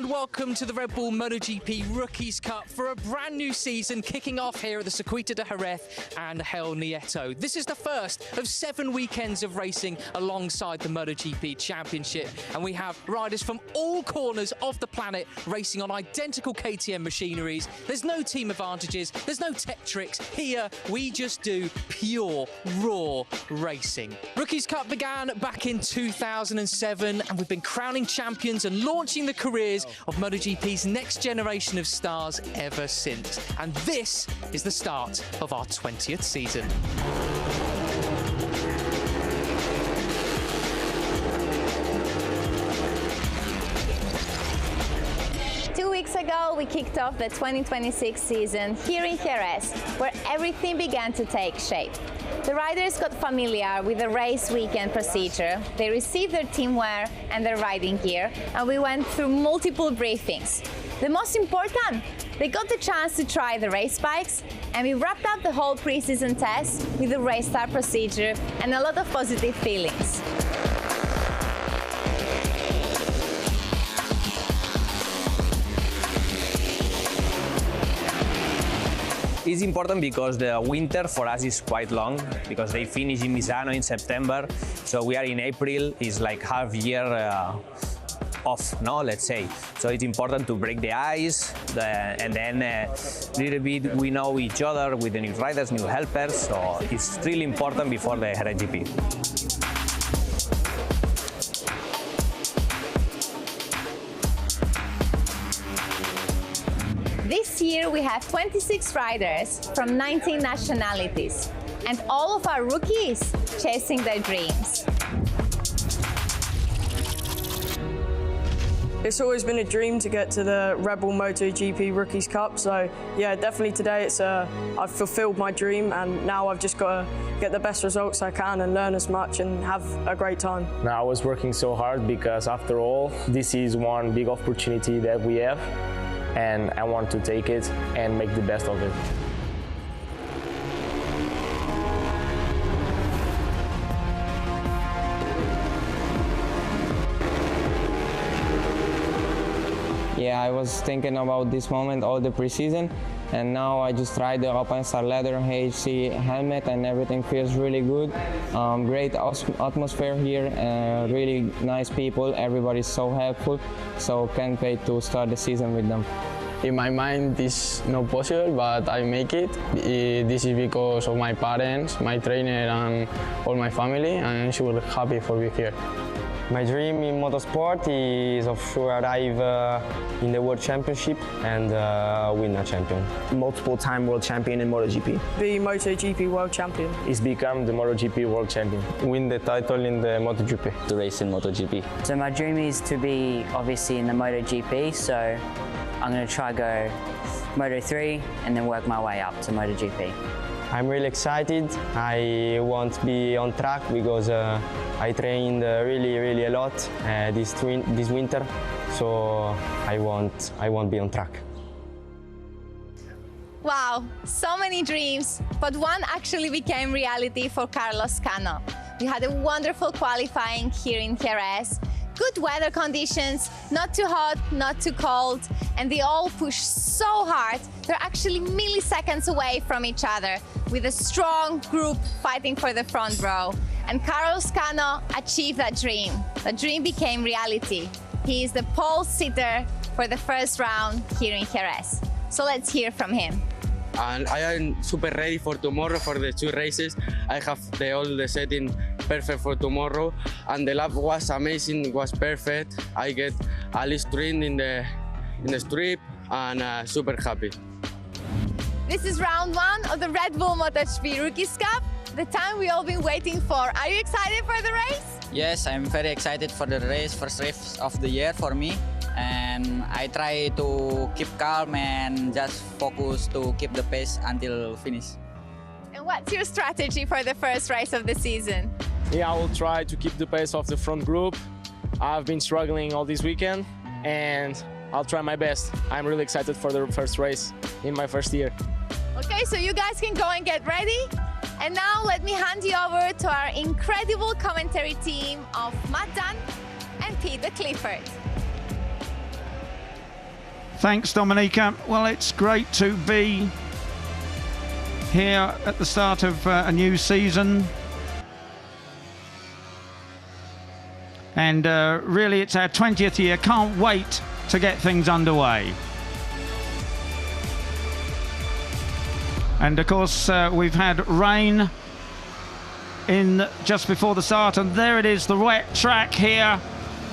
and welcome to the Red Bull MotoGP Rookies Cup for a brand new season kicking off here at the Circuito de Jerez and El Nieto. This is the first of 7 weekends of racing alongside the MotoGP Championship, and we have riders from all corners of the planet racing on identical KTM machineries. There's no team advantages, there's no tech tricks. Here we just do pure, raw racing. Rookies Cup began back in 2007, and we've been crowning champions and launching the careers of MotoGP's next generation of stars ever since. And this is the start of our 20th season. Two weeks ago, we kicked off the 2026 season here in Jerez, where everything began to take shape. The riders got familiar with the race weekend procedure, they received their team wear and their riding gear, and we went through multiple briefings. The most important, they got the chance to try the race bikes, and we wrapped up the whole pre-season test with the race start procedure and a lot of positive feelings. It's important because the winter for us is quite long, because they finish in Misano in September, so we are in April. It's like half year off, no, let's say. So it's important to break the ice, and then a little bit we know each other with the new riders, new helpers, so it's really important before the Jerez GP. This year we have 26 riders from 19 nationalities, and all of our rookies chasing their dreams. It's always been a dream to get to the Red Bull MotoGP Rookies Cup, so yeah, definitely today I've fulfilled my dream, and now I've just got to get the best results I can and learn as much and have a great time. Now I was working so hard because after all, this is one big opportunity that we have, and I want to take it and make the best of it. Yeah, I was thinking about this moment all the preseason, and now I just tried the OpenStar leather HC helmet and everything feels really good. Great atmosphere here, really nice people, everybody's so helpful, so can't wait to start the season with them. In my mind, this is not possible, but I make it. This is because of my parents, my trainer, and all my family, and I'm super happy for being here. My dream in motorsport is of sure arrive in the World Championship and win a champion. Multiple-time world champion in MotoGP. Be MotoGP World Champion. Is become the MotoGP World Champion. Win the title in the MotoGP. To race in MotoGP. So my dream is to be obviously in the MotoGP, so I'm going to try go Moto3 and then work my way up to MotoGP. I'm really excited. I want to be on track because I trained really a lot this winter, so I want to be on track. Wow, so many dreams, but one actually became reality for Carlos Cano. We had a wonderful qualifying here in Jerez. Good weather conditions, not too hot, not too cold, and they all push so hard. They're actually milliseconds away from each other, with a strong group fighting for the front row. And Carlos Cano achieved that dream. The dream became reality. He is the pole sitter for the first round here in Jerez. So let's hear from him. And I am super ready for tomorrow for the 2 races. I have all the setting perfect for tomorrow, and the lap was amazing, was perfect. I get a least win in the strip, and super happy. This is round 1 of the Red Bull MotoGP Rookies Cup, the time we all been waiting for. Are you excited for the race? Yes, I'm very excited for the race, first race of the year for me. And I try to keep calm and just focus to keep the pace until finish. And what's your strategy for the first race of the season? Yeah, I will try to keep the pace of the front group. I've been struggling all this weekend, and I'll try my best. I'm really excited for the first race in my first year. Okay, so you guys can go and get ready. And now let me hand you over to our incredible commentary team of Matt Dunn and Peter Clifford. Thanks, Dominica. Well, it's great to be here at the start of a new season. And really, it's our 20th year. Can't wait to get things underway. And of course, we've had rain in just before the start, and there it is, the wet track here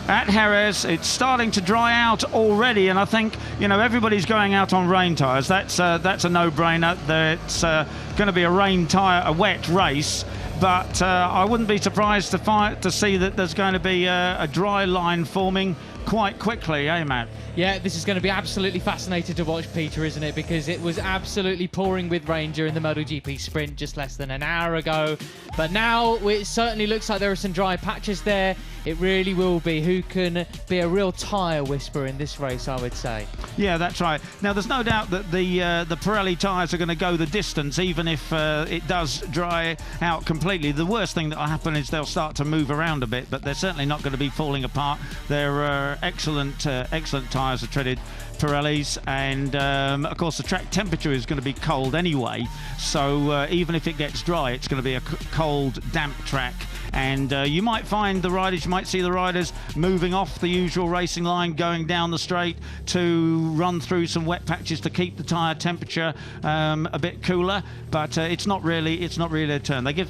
at Jerez. It's starting to dry out already, and I think, you know, everybody's going out on rain tyres. That's a no-brainer. It's going to be a wet race, but I wouldn't be surprised to see that there's going to be a dry line forming quite quickly, eh, Matt? Yeah, this is going to be absolutely fascinating to watch, Peter, isn't it? Because it was absolutely pouring with rain during the MotoGP sprint just less than an hour ago. But now it certainly looks like there are some dry patches there. It really will be who can be a real tyre whisperer in this race, I would say. Yeah, that's right. Now, there's no doubt that the Pirelli tyres are going to go the distance, even if it does dry out completely. The worst thing that will happen is they'll start to move around a bit, but they're certainly not going to be falling apart. They're excellent tyres, are treaded Pirellis, and of course the track temperature is going to be cold anyway, so even if it gets dry, it's going to be a cold, damp track. And you might see the riders moving off the usual racing line, going down the straight to run through some wet patches to keep the tyre temperature a bit cooler. But it's not really a turn. They give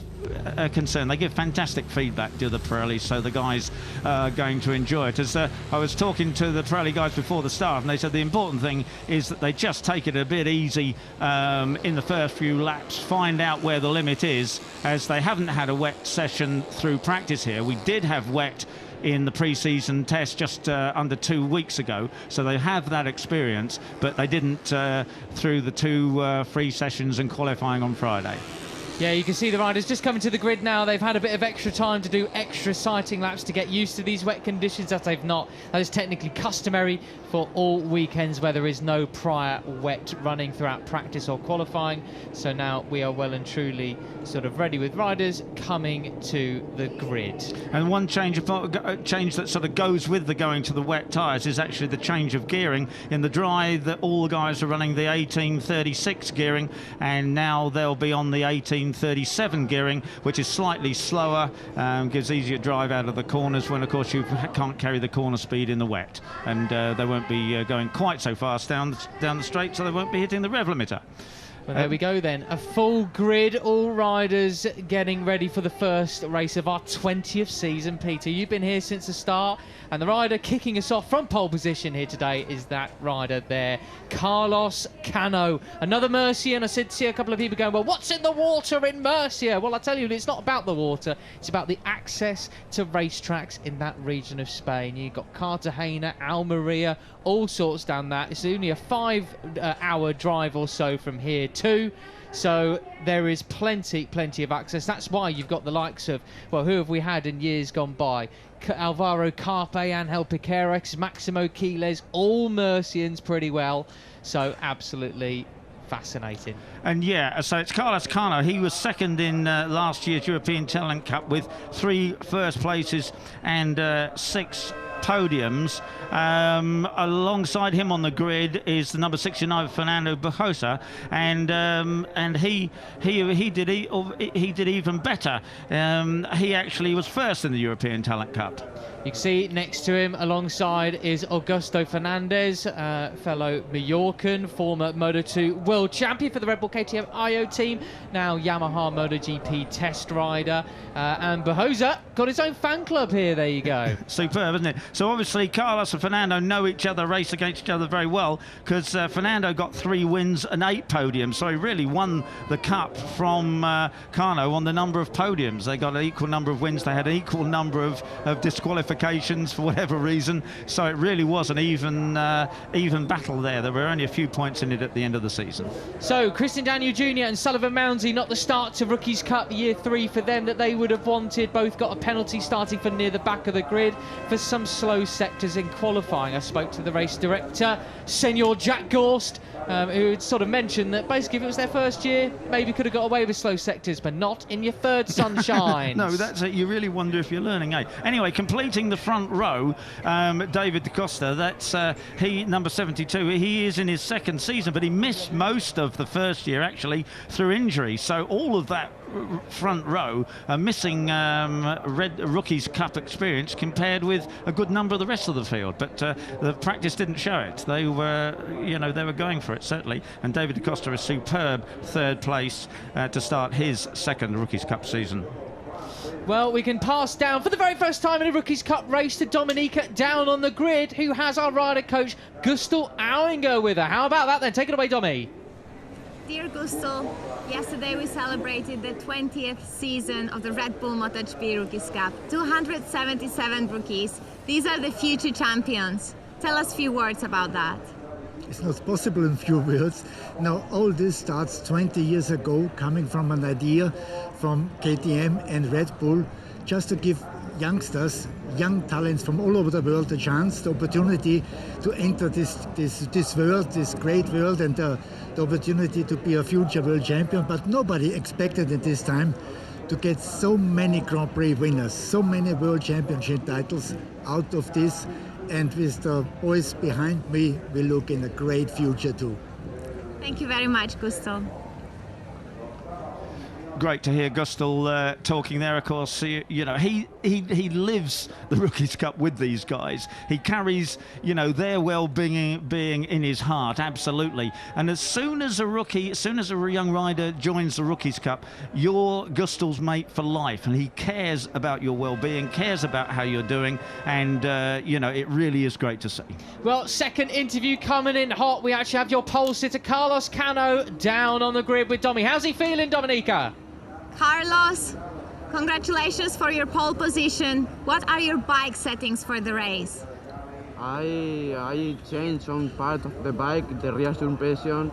a concern. They give fantastic feedback to the Pirelli, so the guys are going to enjoy it. As I was talking to the Pirelli guys before the start, and they said the important thing is that they just take it a bit easy in the first few laps, find out where the limit is, as they haven't had a wet session through practice here. We did have wet in the pre-season test just under 2 weeks ago, so they have that experience, but they didn't through the two free sessions and qualifying on Friday. Yeah, you can see the riders just coming to the grid now. They've had a bit of extra time to do extra sighting laps to get used to these wet conditions that they've not. That is technically customary for all weekends where there is no prior wet running throughout practice or qualifying. So now we are well and truly sort of ready with riders coming to the grid. And one change that sort of goes with the going to the wet tyres is actually the change of gearing. In the dry, all the guys are running the 1836 gearing, and now they'll be on the 1837 gearing, which is slightly slower, gives easier drive out of the corners when, of course, you can't carry the corner speed in the wet, and they won't be going quite so fast down the straight, so they won't be hitting the rev limiter. Well, there we go then. A full grid, all riders getting ready for the first race of our 20th season. Peter, you've been here since the start, and the rider kicking us off from pole position here today is that rider there, Carlos Cano. Another Murcian. I see a couple of people going, well, what's in the water in Murcia? Well, I tell you, it's not about the water. It's about the access to racetracks in that region of Spain. You've got Cartagena, Almeria, all sorts down that. It's only a 5-hour drive or so from here too. So there is plenty of access. That's why you've got the likes of, well, who have we had in years gone by? Alvaro Carpe, Angel Piqueras, Maximo Quiles, all Murcians pretty well. So absolutely fascinating. And yeah, so it's Carlos Cano. He was second in last year's European Talent Cup with 3 first places and 6 podiums. Alongside him on the grid is the number 69 Fernando Bajosa, and he did even better. He actually was first in the European Talent Cup. You can see next to him alongside is Augusto Fernandez, fellow Mallorcan, former Moto2 world champion for the Red Bull KTM IO team, now Yamaha MotoGP test rider. And Bajosa got his own fan club here. There you go. Superb, isn't it? So obviously Carlos and Fernando know each other, race against each other very well, because Fernando got 3 wins and 8 podiums, so he really won the cup from Cano on the number of podiums. They got an equal number of wins, they had an equal number of disqualifications for whatever reason, so it really was an even battle there. There were only a few points in it at the end of the season. So Christian Daniel Jr. and Sullivan Mounsey, not the start to Rookies Cup year 3 for them that they would have wanted. Both got a penalty starting for near the back of the grid for some slow sectors in qualifying. I spoke to the race director, Senor Jack Gorst, who had sort of mentioned that basically if it was their first year, maybe could have got away with slow sectors, but not in your third sunshine. No, that's it. You really wonder if you're learning, eh? Anyway, completing visiting the front row, David da Costa. That's he, number 72. He is in his second season, but he missed most of the first year actually through injury. So all of that front row are missing Red Rookies Cup experience compared with a good number of the rest of the field. But the practice didn't show it. They were, they were going for it certainly. And David da Costa, a superb third place to start his second Rookies Cup season. Well, we can pass down for the very first time in a Rookies Cup race to Dominica down on the grid, who has our rider coach Gustl Auinger with her. How about that then? Take it away, Domi. Dear Gustl, yesterday we celebrated the 20th season of the Red Bull MotoGP Rookies Cup. 277 rookies. These are the future champions. Tell us a few words about that. It's not possible in few words. Now, all this starts 20 years ago, coming from an idea from KTM and Red Bull, just to give youngsters, young talents from all over the world a chance, the opportunity to enter this world, this great world, and the opportunity to be a future world champion. But nobody expected at this time to get so many Grand Prix winners, so many world championship titles out of this. And with the boys behind me, we look in a great future too. Thank you very much, Gustl. Great to hear Gustl talking there. Of course, he lives the Rookies Cup with these guys. He carries, their well-being in his heart, absolutely. And as soon as a young rider joins the Rookies Cup, you're Gustl's mate for life, and he cares about your well-being, cares about how you're doing, and it really is great to see. Well, second interview coming in hot. We actually have your pole sitter Carlos Cano down on the grid with Domi. How's he feeling, Dominica? Carlos, congratulations for your pole position. What are your bike settings for the race? I changed some part of the bike, the rear suspension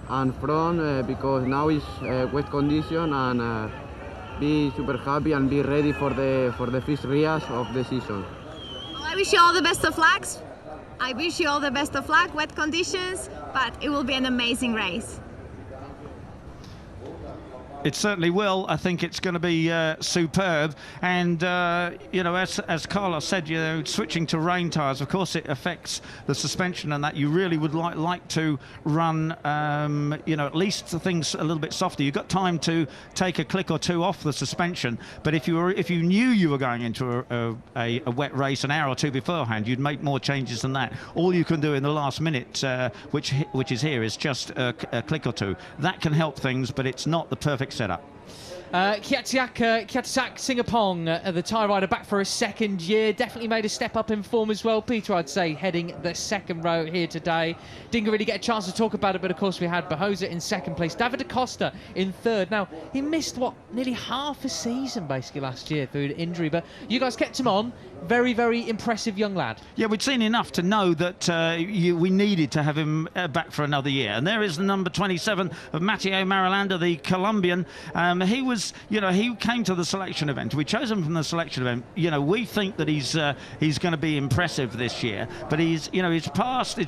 and front, because now it's wet condition, and be super happy and be ready for the first race of the season. Well, I wish you all the best of luck. I wish you all the best of luck, wet conditions, but it will be an amazing race. It certainly will. I think it's going to be superb. And, as Carlos said, switching to rain tyres, of course, it affects the suspension and that. You really would like to run, at least things a little bit softer. You've got time to take a click or two off the suspension. But if you knew you were going into a wet race an hour or two beforehand, you'd make more changes than that. All you can do in the last minute, which is here, is just a click or two. That can help things, but it's not the perfect setup. Kiatsak Singapong, the tyre rider, back for a second year. Definitely made a step up in form as well. Peter, I'd say, heading the second row here today. Didn't really get a chance to talk about it, but of course we had Bahosa in second place. David da Costa in third. Now, he missed, nearly half a season, basically, last year through injury, but you guys kept him on. Very, very impressive young lad. Yeah, we'd seen enough to know that we needed to have him back for another year. And there is the number 27 of Matteo Marilanda, the Colombian. He was, he came to the selection event. We chose him from the selection event. We think that he's going to be impressive this year. But his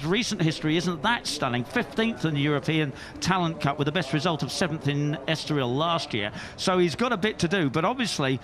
recent history isn't that stunning. 15th in the European Talent Cup with the best result of 7th in Estoril last year. So he's got a bit to do. But obviously,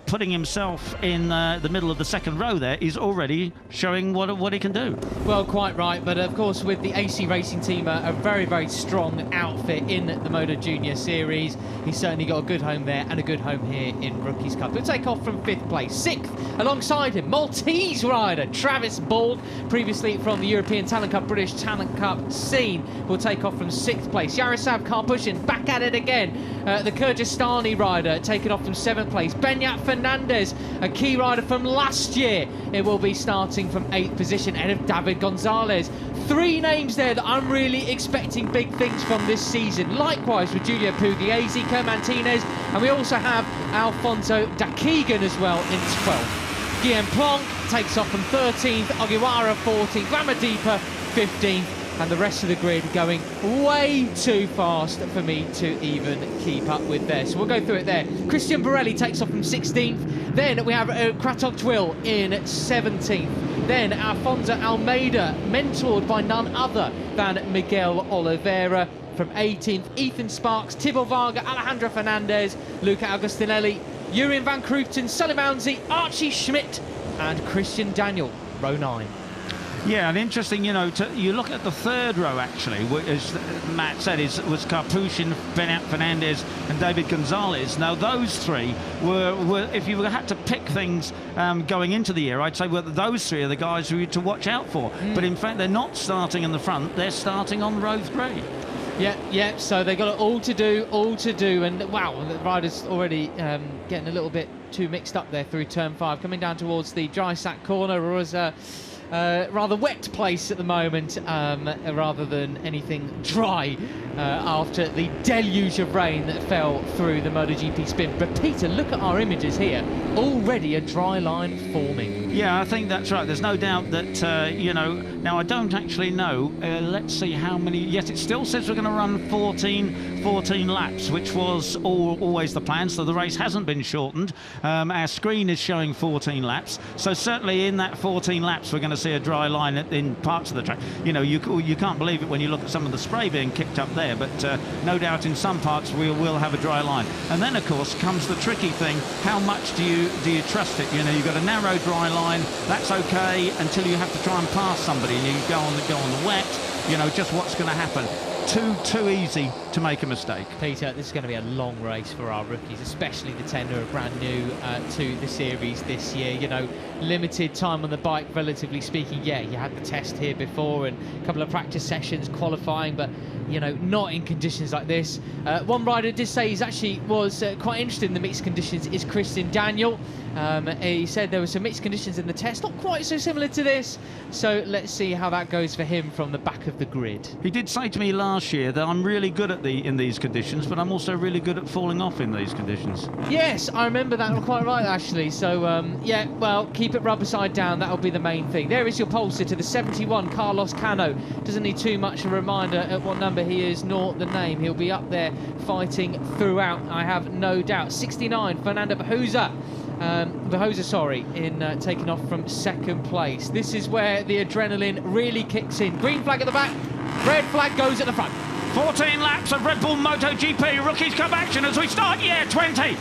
putting himself in the middle of the second row there is already showing what he can do. Well, quite right, but of course with the AC Racing team, a very, very strong outfit in the Moto Junior Series. He's certainly got a good home there and a good home here in Rookies Cup. He'll take off from 5th place. 6th alongside him, Maltese rider Travis Bald, previously from the European Talent Cup, British Talent Cup scene, will take off from 6th place. Yaroslav Karpushin back at it again. The Kyrgyzstani rider taking off from 7th place. Benyat Fernandez, a key rider from last year, it will be starting from 8th position ahead of David Gonzalez. 3 names there that I'm really expecting big things from this season. Likewise with Giulio Pugliese, Kerr Martinez, and we also have Alfonso Dakegan as well in 12th. Guillaume Plonk takes off from 13th, Ogiwara 14th, Glamadipa 15th, and the rest of the grid going way too fast for me to even keep up with there. So we'll go through it there. Christian Borelli takes off from 16th. Then we have Kratok Twill in 17th. Then Alfonso Almeida, mentored by none other than Miguel Oliveira, from 18th. Ethan Sparks, Thibaut Varga, Alejandro Fernandez, Luca Agostinelli, Jurien van Kroeften, Sully Mounsey, Archie Schmidt and Christian Daniel, row 9. Yeah, and interesting, you know, you look at the third row, actually, as Matt said, was Karpushin, Beñat Fernandez and David Gonzalez. Now, those three were if you had to pick things going into the year, I'd say those three are the guys who to watch out for. But in fact, they're not starting in the front, they're starting on row 3. Yeah, so they've got it all to do, and wow, the rider's already getting a little bit too mixed up there through turn 5, coming down towards the dry sack corner, or as rather wet place at the moment, rather than anything dry after the deluge of rain that fell through the MotoGP spin. But Peter, look at our images here. Already a dry line forming. Yeah, I think that's right. There's no doubt that, you know, now I don't actually know. Let's see how many. Yes, it still says we're going to run 14 laps, which was always the plan. So the race hasn't been shortened. Our screen is showing 14 laps. So certainly in that 14 laps, we're going to see a dry line in parts of the track. You know, you can't believe it when you look at some of the spray being kicked up there, but no doubt in some parts we will have a dry line. And then of course comes the tricky thing: how much do you trust it? You know, you've got a narrow dry line, that's okay until you have to try and pass somebody and you go on the wet. You know, just what's going to happen. Too easy to make a mistake. Peter, this is going to be a long race for our rookies, especially the 10 who are brand new to the series this year. You know, limited time on the bike, relatively speaking. Yeah, you had the test here before and a couple of practice sessions qualifying, but you know, not in conditions like this. One rider did say was quite interested in the mixed conditions is Christian Daniel. He said there were some mixed conditions in the test, not quite so similar to this. So let's see how that goes for him from the back of the grid. He did say to me last year that I'm really good at in these conditions, but I'm also really good at falling off in these conditions. Yes, I remember that quite right, actually. So, yeah, well, keep it rubber side down. That'll be the main thing. There is your pole sitter, the 71, Carlos Cano. Doesn't need too much of a reminder at what number he is, nor the name. He'll be up there fighting throughout, I have no doubt. 69, Fernando Bahuza. In taking off from second place. This is where the adrenaline really kicks in. Green flag at the back, red flag goes at the front. 14 laps of Red Bull MotoGP Rookies Cup action as we start year 20.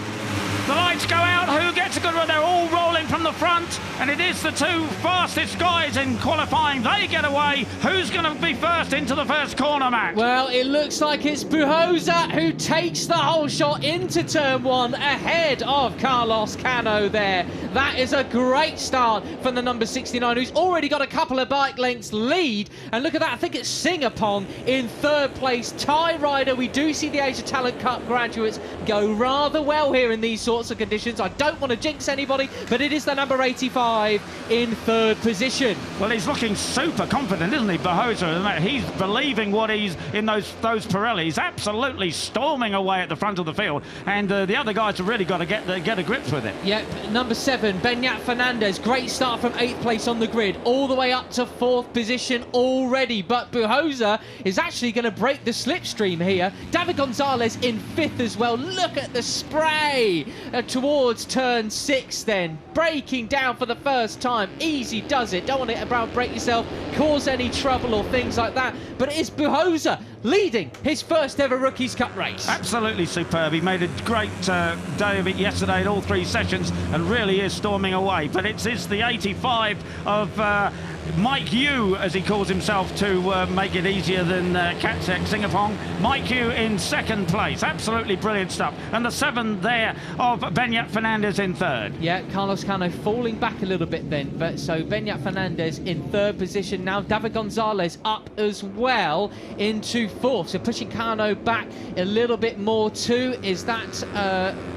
The lights go out, who gets a good one? They're all rolling from the front, and it is the two fastest guys in qualifying. They get away. Who's going to be first into the first corner, Matt? Well, it looks like it's Bahuza who takes the whole shot into turn 1 ahead of Carlos Cano there. That is a great start from the number 69, who's already got a couple of bike lengths lead. And look at that, I think it's Singapong in third place. Thai rider, we do see the Asia Talent Cup graduates go rather well here in these sorts of conditions. I don't want to jinx anybody, but it is the number 85 in third position. Well, he's looking super confident, isn't he, Bahuza? He's believing what he's in those Pirellis, absolutely storming away at the front of the field, and the other guys have really got to get a grip with it. Yep, number 7, Beñat Fernandez, great start from 8th place on the grid, all the way up to 4th position already, but Bahuza is actually going to break the slipstream here. David Gonzalez in 5th as well. Look at the spray towards turn 6 then, breaking down for the first time. Easy does it, don't want to break yourself, cause any trouble or things like that, but it is Bahuza leading his first ever Rookies Cup race. Absolutely superb. He made a great day of it yesterday in all 3 sessions and really is storming away, but it's the 85 of Mike Yu, as he calls himself, to make it easier than Katsek Singapong. Mike Yu in 2nd place. Absolutely brilliant stuff. And the 7 there of Beñat Fernandez in 3rd. Yeah, Carlos Cano falling back a little bit then. But so Beñat Fernandez in 3rd position now. David Gonzalez up as well into 4th. So pushing Cano back a little bit more too. Is that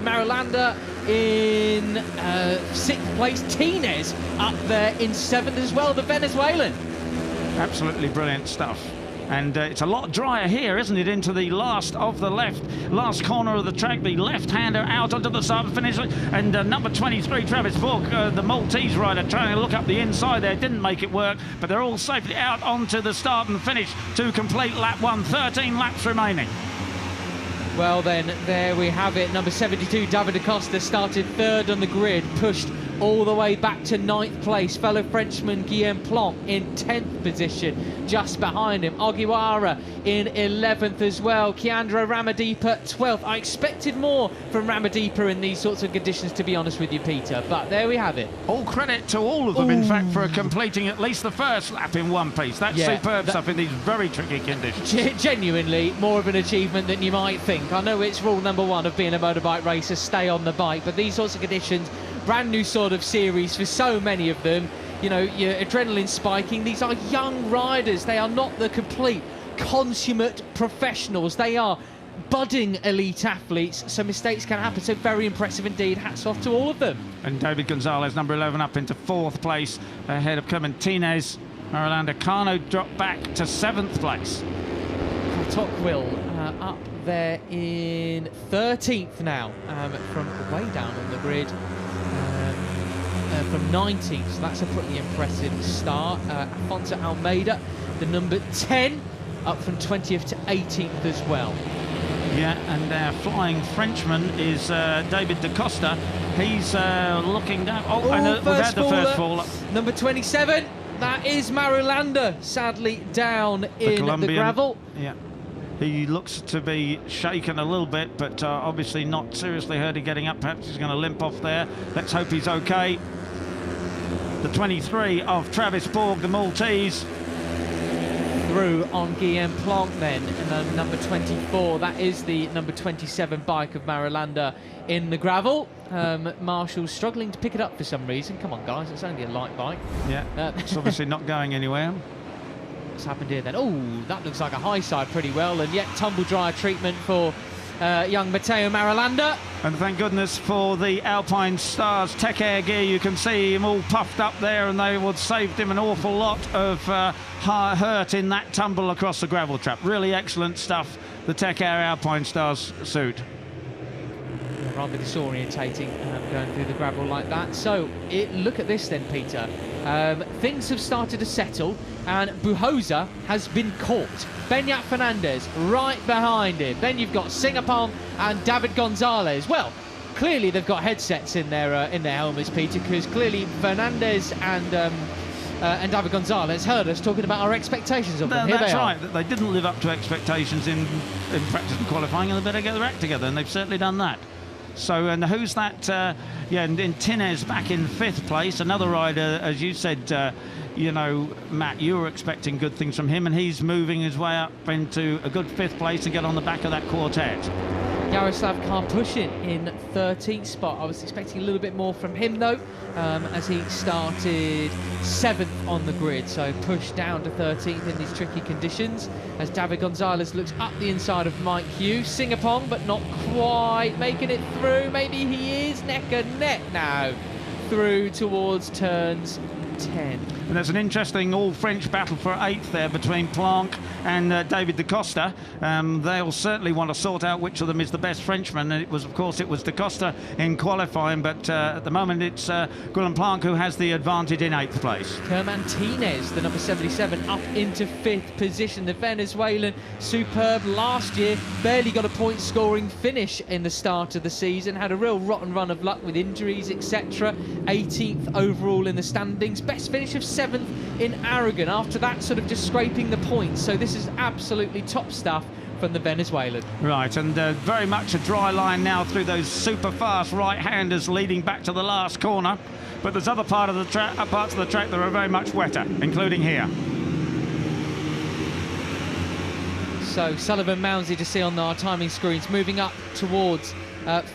Marulanda in 6th place? Tinez up there in 7th as well, the Venezuelan. Absolutely brilliant stuff. And it's a lot drier here, isn't it, into the last corner of the track, the left-hander out onto the start and finish. And number 23, Travis Borg, the Maltese rider, trying to look up the inside there, didn't make it work, but they're all safely out onto the start and finish to complete lap 1, 13 laps remaining. Well then, there we have it. Number 72, David Acosta, started 3rd on the grid, pushed all the way back to 9th place. Fellow Frenchman Guillaume Plonk in 10th position, just behind him. Ogiwara in 11th as well. Keandro Ramadipa 12th. I expected more from Ramadipa in these sorts of conditions, to be honest with you, Peter, but there we have it. All credit to all of them, in fact, for completing at least the first lap in one piece. That's superb stuff in these very tricky conditions. Genuinely more of an achievement than you might think. I know it's rule number one of being a motorbike racer, stay on the bike, but these sorts of conditions, brand new sort of series for so many of them, you know, your adrenaline spiking. These are young riders. They are not the complete consummate professionals. They are budding elite athletes, so mistakes can happen. So very impressive indeed. Hats off to all of them. And David Gonzalez, number 11, up into 4th place ahead of Clementines. Orlando Cano dropped back to 7th place. Tocqueville up there in 13th now, from way down on the grid, from 19th, so that's a pretty impressive start. Afonso Almeida, the number 10, up from 20th to 18th as well. Yeah, and our flying Frenchman is David Da Costa. He's looking down. Oh, and we've had the first faller. Number 27, that is Marulanda, sadly down in the gravel. Yeah. He looks to be shaken a little bit, but obviously not seriously hurt in getting up. Perhaps he's going to limp off there. Let's hope he's okay. The 23 of Travis Borg, the Maltese. Through on Guillaume Plonk then, and then number 24, that is the number 27 bike of Marulanda in the gravel. Marshall's struggling to pick it up for some reason. Come on, guys, it's only a light bike. Yeah, it's obviously not going anywhere. What's happened here then? Oh, that looks like a high side pretty well, and yet tumble dryer treatment for young Matteo Marulanda. And thank goodness for the Alpine Stars Tech Air gear. You can see him all puffed up there, and they would saved him an awful lot of hurt in that tumble across the gravel trap. Really excellent stuff, the Tech Air Alpine Stars suit. Yeah, rather disorientating going through the gravel like that. So look at this then, Peter. Things have started to settle, and Bujosa has been caught. Beñat Fernandez right behind him. Then you've got Singapong and David Gonzalez. Well, clearly they've got headsets in their helmets, Peter, because clearly Fernandez and David Gonzalez heard us talking about our expectations of them. That's right. They didn't live up to expectations in practice and qualifying, and they better get their act together, and they've certainly done that. So, and who's that? Yeah, and Tinez back in 5th place. Another rider, as you said, you know, Matt, you were expecting good things from him, and he's moving his way up into a good 5th place and get on the back of that quartet. Yaroslav Karpushin in 13th spot. I was expecting a little bit more from him, though, as he started 7th on the grid, so pushed down to 13th in these tricky conditions, as David Gonzalez looks up the inside of Mike Hughes. Singapong, but not quite making it through. Maybe he is neck and neck now through towards turns 10. And there's an interesting all-French battle for 8th there between Plonk and David Da Costa. They'll certainly want to sort out which of them is the best Frenchman. And it was, of course, Da Costa in qualifying, but at the moment it's Guillaume Plonk who has the advantage in 8th place. Kermantinez, the number 77, up into 5th position. The Venezuelan, superb last year, barely got a point-scoring finish in the start of the season, had a real rotten run of luck with injuries, etc. 18th overall in the standings. Best finish of 7th in Aragon. After that, sort of just scraping the points. So this is absolutely top stuff from the Venezuelan. Right, and very much a dry line now through those super fast right-handers leading back to the last corner. But there's other parts of the track that are very much wetter, including here. So Sullivan Mounsley to see on our timing screens, moving up towards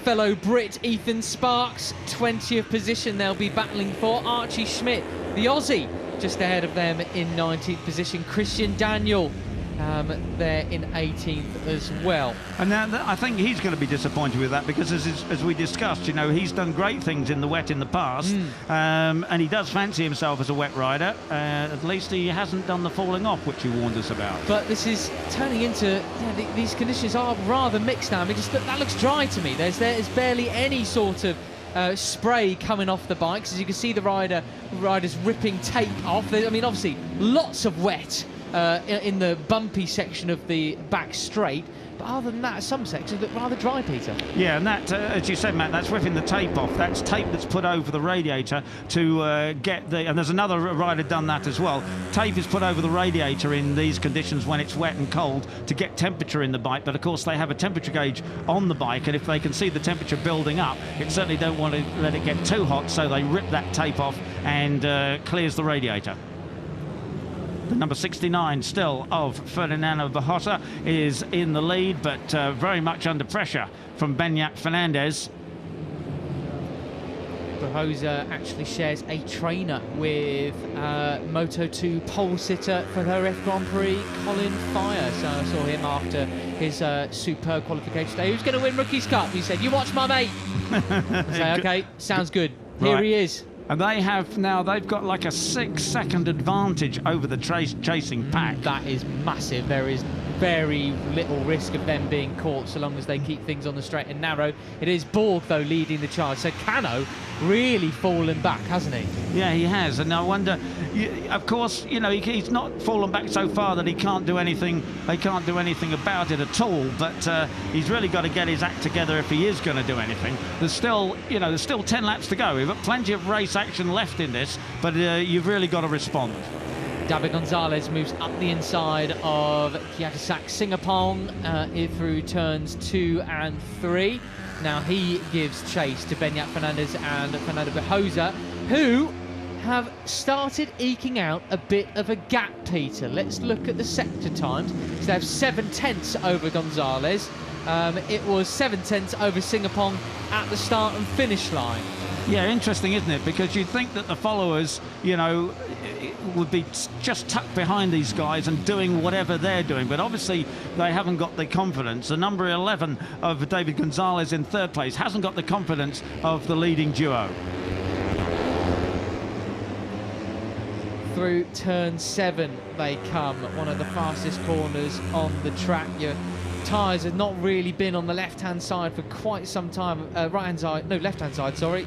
fellow Brit Ethan Sparks, 20th position they'll be battling for. Archie Schmidt, the Aussie, just ahead of them in 19th position. Christian Daniel there in 18th as well. And I think he's going to be disappointed with that, because as we discussed, you know, he's done great things in the wet in the past, and he does fancy himself as a wet rider. At least he hasn't done the falling off, which he warned us about. But this is turning into, these conditions are rather mixed now. I mean, that looks dry to me. There's barely any sort of spray coming off the bikes. As you can see, the riders ripping tape off. I mean, obviously, lots of wet in the bumpy section of the back straight, But other than that, some sections look rather dry, Peter. Yeah, and that, as you said, Matt, that's ripping the tape off. That's tape that's put over the radiator to get the... And there's another rider done that as well. Tape is put over the radiator in these conditions when it's wet and cold to get temperature in the bike. But, of course, they have a temperature gauge on the bike, and if they can see the temperature building up, it certainly don't want to let it get too hot, so they rip that tape off and clears the radiator. The number 69 still of Fernando Bajosa is in the lead, but very much under pressure from Beñat Fernandez. Bajosa actually shares a trainer with Moto2 pole sitter for the Jerez Grand Prix, Colin Fire. So I saw him after his superb qualification day. Who's going to win Rookies Cup? He said, "You watch my mate." I say, okay, sounds good. Here Right. he is. And they have now, they've got like a 6-second advantage over the chasing pack. That is massive. There is very little risk of them being caught so long as they keep things on the straight and narrow. It is Borg, though, leading the charge. So Cano really fallen back, hasn't he? Yeah, he has. And I wonder, of course, you know, he's not fallen back so far that he can't do anything. They can't do anything about it at all. But he's really got to get his act together if he is going to do anything. There's still, you know, there's still 10 laps to go. We've got plenty of race action left in this, but you've really got to respond. David Gonzalez moves up the inside of Kiatasak Singapong through turns 2 and 3. Now he gives chase to Beñat Fernandez and Fernando Bajosa, who have started eking out a bit of a gap, Peter. Let's look at the sector times. So they have 7/10 over Gonzalez. It was 7/10 over Singapong at the start and finish line. Yeah, interesting, isn't it? Because you'd think that the followers, you know, would be just tucked behind these guys and doing whatever they're doing, but obviously they haven't got the confidence. The number 11 of David Gonzalez in third place hasn't got the confidence of the leading duo. Through turn 7 they come, one of the fastest corners on the track. Your tyres have not really been on the left-hand side for quite some time, left-hand side, sorry,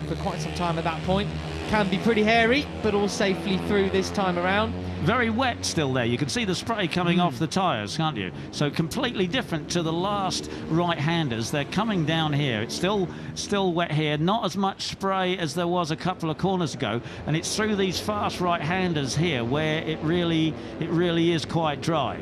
for quite some time at that point. Can be pretty hairy, but all safely through this time around. Very wet still there. You can see the spray coming off the tyres, can't you? So completely different to the last right-handers. They're coming down here. It's still wet here. Not as much spray as there was a couple of corners ago, and it's through these fast right-handers here where it really is quite dry.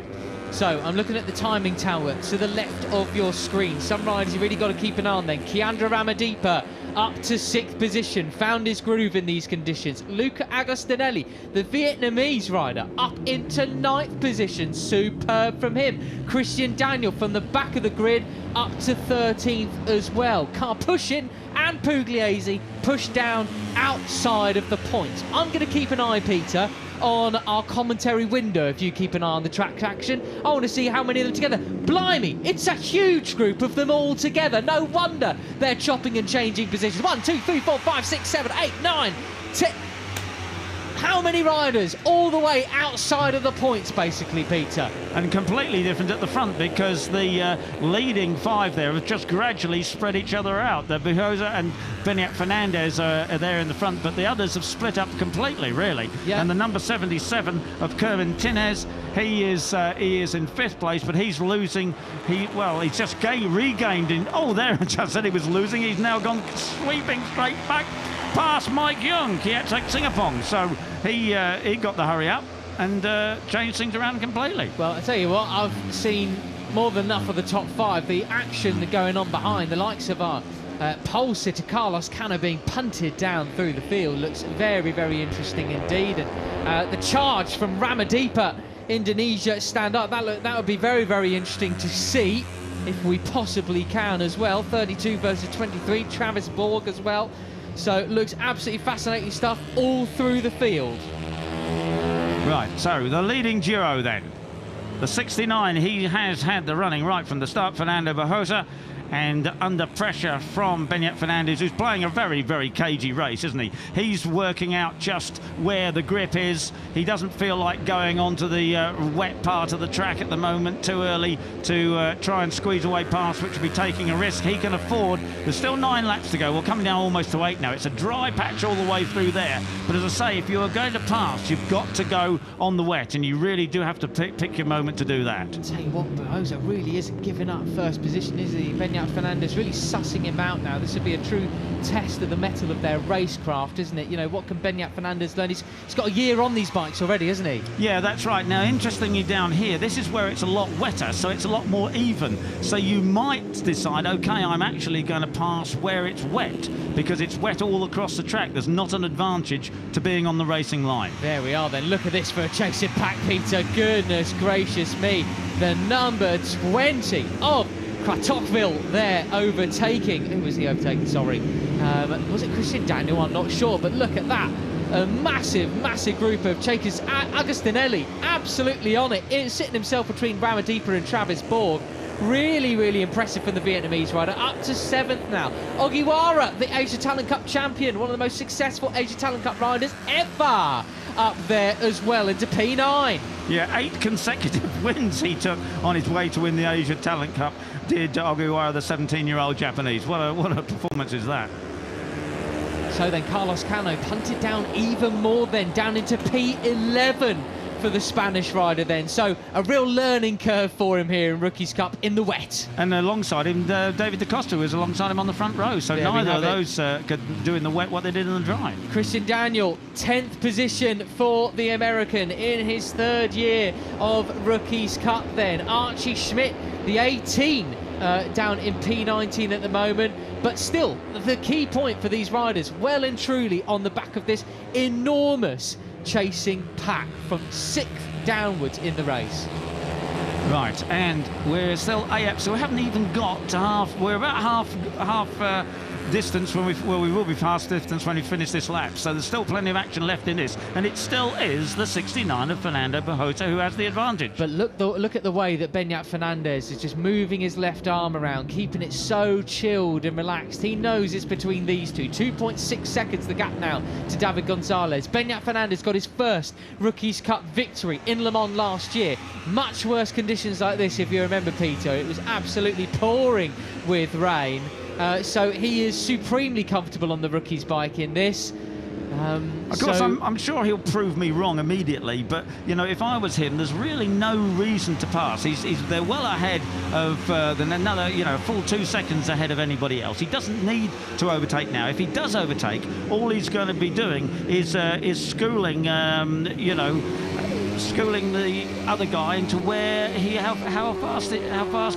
So I'm looking at the timing tower to the left of your screen. Some riders you really got to keep an eye on then. Kiandra Ramadipa up to 6th position, found his groove in these conditions. Luca Agostinelli, the Vietnamese rider, up into 9th position. Superb from him. Christian Daniel from the back of the grid up to 13th as well. Karpushin and Pugliese pushed down outside of the points. I'm going to keep an eye, Peter, on our commentary window. If you keep an eye on the track action, I want to see how many of them together. Blimey, it's a huge group of them all together. No wonder they're chopping and changing positions. 1, 2, 3, 4, 5, 6, 7, 8, 9, 10. How many riders all the way outside of the points, basically, Peter? And completely different at the front, because the leading 5 there have just gradually spread each other out. The Bajosa and Beñat Fernandez are there in the front, but the others have split up completely, really. Yeah. And the number 77 of Kervin Tinez, he is in 5th place, but he's losing. He's just regained in. Oh, there! I just said he was losing. He's now gone sweeping straight back past Mike Young, Kiatsak Singapong. So he got the hurry up and changed things around completely. Well, I tell you what, I've seen more than enough of the top 5. The action going on behind, the likes of our pole sitter Carlos Cano being punted down through the field looks very, very interesting indeed. And the charge from Ramadipa, Indonesia, stand up. That would be very, very interesting to see if we possibly can as well. 32 versus 23, Travis Borg as well. So it looks absolutely fascinating stuff all through the field. Right, so the leading duo then. The 69, he has had the running right from the start, Fernando Bajosa, and under pressure from Beñat Fernandez, who's playing a very, very cagey race, isn't he? He's working out just where the grip is. He doesn't feel like going onto the wet part of the track at the moment too early to try and squeeze away past, which would be taking a risk he can afford. There's still 9 laps to go. We're coming down almost to 8 now. It's a dry patch all the way through there. But as I say, if you're going to pass, you've got to go on the wet, and you really do have to pick your moment to do that. I'll tell you what, Bahosa really isn't giving up first position, is he? Beñat Fernandez really sussing him out now. This would be a true test of the mettle of their racecraft, isn't it? You know, what can Beñat Fernandez learn? He's got a year on these bikes already, hasn't he? Yeah, that's right. Now, interestingly, down here, this is where it's a lot wetter, so it's a lot more even. So you might decide, OK, I'm actually going to pass where it's wet, because it's wet all across the track. There's not an advantage to being on the racing line. There we are then. Look at this for a chasing pack, Peter. Goodness gracious me. The number 20 of Tocqueville there overtaking. Who was he overtaking? Sorry. Was it Christian Daniel? I'm not sure. But look at that. A massive, massive group of chasers. Agostinelli absolutely on it. Sitting himself between Ramadipa and Travis Borg. Really, really impressive from the Vietnamese rider. Up to 7th now. Ogiwara, the Asia Talent Cup champion. One of the most successful Asia Talent Cup riders ever. Up there as well into P9. Yeah, 8 consecutive wins he took on his way to win the Asia Talent Cup. Did Ogiwara, the 17-year-old Japanese. What a performance is that? So then Carlos Cano punted down even more then, down into P11 for the Spanish rider then. So a real learning curve for him here in Rookies Cup in the wet. And alongside him, David Da Costa was alongside him on the front row. So there neither of those could do in the wet what they did in the dry. Christian Daniel, 10th position for the American in his 3rd year of Rookies Cup then. Archie Schmidt, the 18, down in P19 at the moment. But still, the key point for these riders, well and truly on the back of this enormous chasing pack from 6th downwards in the race. Right, and we're still AF, so we haven't even got to half. We're about half distance when we will be past distance when we finish this lap. So there's still plenty of action left in this, and it still is the 69 of Fernando Bahosa who has the advantage. But look at the way that Beñat Fernandez is just moving his left arm around, keeping it so chilled and relaxed. He knows it's between these two. 2.6 seconds the gap now to David Gonzalez. Beñat Fernandez got his first Rookies Cup victory in Le Mans last year. Much worse conditions like this, if you remember, Peter. It was absolutely pouring with rain. So he is supremely comfortable on the rookie's bike in this. Of course, I'm sure he'll prove me wrong immediately, but you know, if I was him, there's really no reason to pass. They're well ahead of another, you know, full 2 seconds ahead of anybody else. He doesn't need to overtake now. If he does overtake, all he's going to be doing is schooling, you know, schooling the other guy into where how fast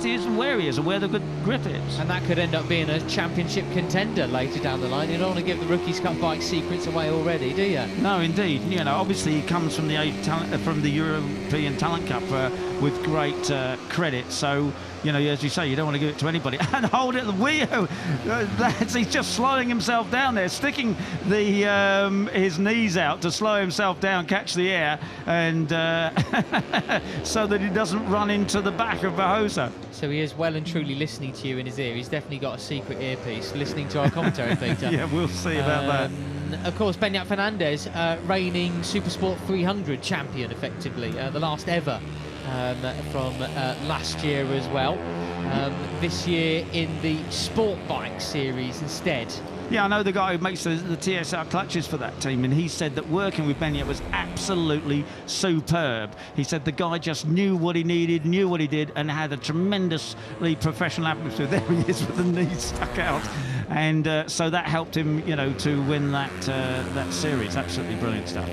he is and where he is and where the good grip is. And that could end up being a championship contender later down the line. You don't want to give the Rookies Cup bike secrets away already, do you? No, indeed. You know, obviously he comes from the European Talent Cup with great credit. So, you know, as you say, you don't want to give it to anybody. And hold it, the wheel. He's just slowing himself down there, sticking his knees out to slow himself down, catch the air, and so that he doesn't run into the back of Bahosa. So he is well and truly listening to you in his ear. He's definitely got a secret earpiece, listening to our commentary, Peter. Yeah, we'll see about that. Of course, Beñat Fernandez, reigning Supersport 300 champion, effectively, the last ever. From last year as well. This year in the Sport Bike Series instead. Yeah, I know the guy who makes the TSR clutches for that team, and he said that working with Beñat was absolutely superb. He said the guy just knew what he needed, knew what he did, and had a tremendously professional atmosphere. There he is with the knees stuck out, and so that helped him, you know, to win that series. Absolutely brilliant stuff.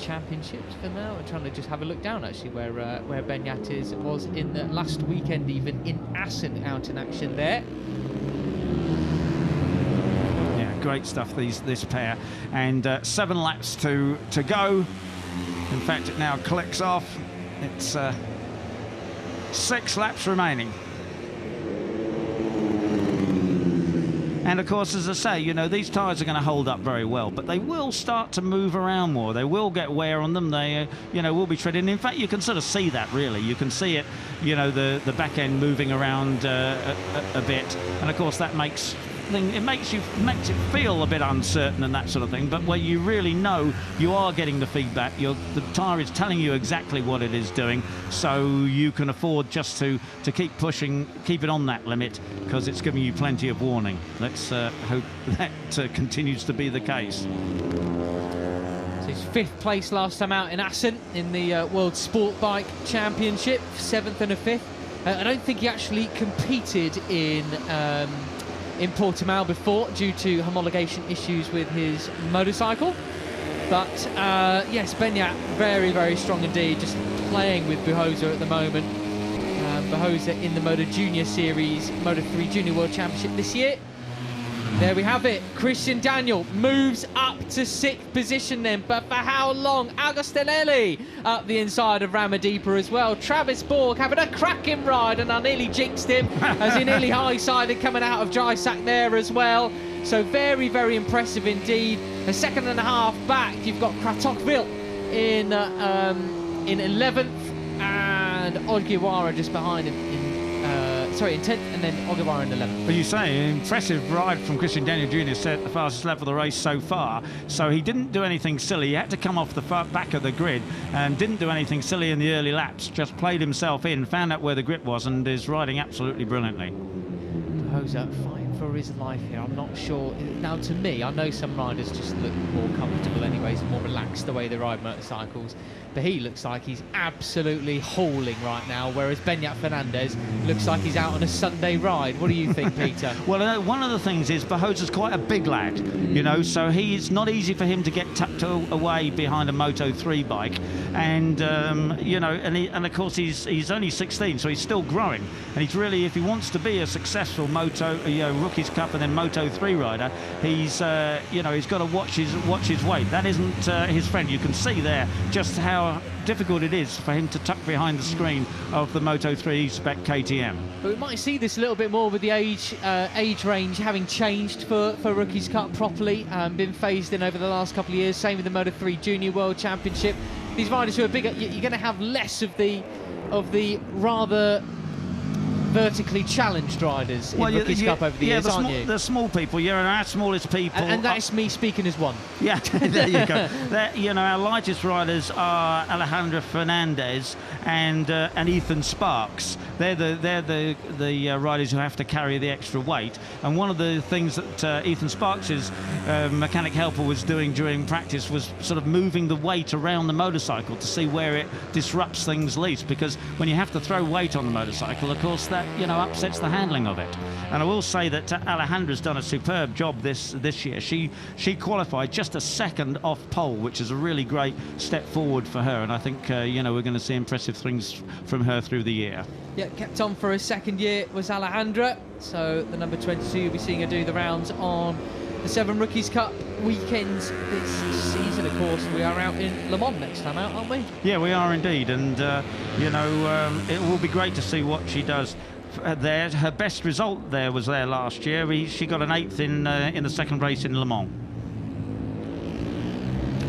Championships for now. I'm trying to just have a look down actually where Beñat was in the last weekend, even in Assen, out in action there. Yeah, great stuff, this pair, and 7 laps to go. In fact, it now clicks off. It's 6 laps remaining. And of course, as I say, you know, these tyres are going to hold up very well, but they will start to move around more. They will get wear on them. They, you know, will be treading. In fact, you can sort of see that, really. You can see it, you know, the back end moving around a bit. And of course, that makes it makes it feel a bit uncertain and that sort of thing, but where you really know you are getting the feedback, the tyre is telling you exactly what it is doing, so you can afford just to keep pushing, keep it on that limit, because it's giving you plenty of warning. Let's hope that continues to be the case. His 5th place last time out in Assen in the World Sport Bike Championship, 7th and a 5th. I don't think he actually competed in Portimao before due to homologation issues with his motorcycle. But yes, Benyat very, very strong indeed, just playing with Buhosa at the moment. Buhosa in the Moto Junior Series, Moto 3 Junior World Championship this year. There we have it. Christian Daniel moves up to 6th position then, but for how long? Agostinelli up the inside of Ramadipa as well. Travis Borg having a cracking ride, and I nearly jinxed him as he nearly high-sided coming out of dry sack there as well. So very, very impressive indeed. A second and a half back, you've got Kratokville in 11th, and Odgiwara just behind him in 10th, and then Odgiwara in 11th. But you say, impressive ride from Christian Daniel Jr. set the fastest lap of the race so far. So he didn't do anything silly. He had to come off the back of the grid and didn't do anything silly in the early laps. Just played himself in, found out where the grip was, and is riding absolutely brilliantly. Buhosa fighting for his life here. I'm not sure. Now, to me, I know some riders just look more comfortable anyways, more relaxed the way they ride motorcycles. But he looks like he's absolutely hauling right now, whereas Benyat Fernandez looks like he's out on a Sunday ride. What do you think, Peter? Well, one of the things is Buhosa's quite a big lad, you know, so it's not easy for him to get tucked away behind a Moto 3 bike. And, you know, and of course he's only 16, so he's still growing. And he's really, if he wants to be a successful Moto, Rookies Cup and then Moto 3 rider, he's, you know, he's got to watch his weight. That isn't his friend. You can see there just how difficult it is for him to tuck behind the screen of the Moto 3 spec KTM. But we might see this a little bit more with the age range having changed for Rookies Cup properly, been phased in over the last couple of years. Same with the Moto 3 Junior World Championship. These riders who are bigger, you're going to have less of the rather vertically challenged riders in Rookies Cup over the years, aren't you? The small people, you're our smallest people. And that's me speaking as one. Yeah, there you go. You know, our lightest riders are Alejandro Fernandez and Ethan Sparks. They're the riders who have to carry the extra weight. And one of the things that Ethan Sparks' mechanic helper was doing during practice was sort of moving the weight around the motorcycle to see where it disrupts things least. Because when you have to throw weight on the motorcycle, of course, that, you know, upsets the handling of it. And I will say that Alejandra's done a superb job this year. She qualified just a second off pole, which is a really great step forward for her. And I think you know, we're going to see impressive things from her through the year. Yeah, kept on for a second year was Alejandra. So the number 22, you'll be seeing her do the rounds on the 7 Rookies Cup weekends this season. Of course, we are out in Le Mans next time out, aren't we? Yeah, we are indeed, and you know, it will be great to see what she does there. Her best result there was there last year. She got an 8th in the second race in Le Mans.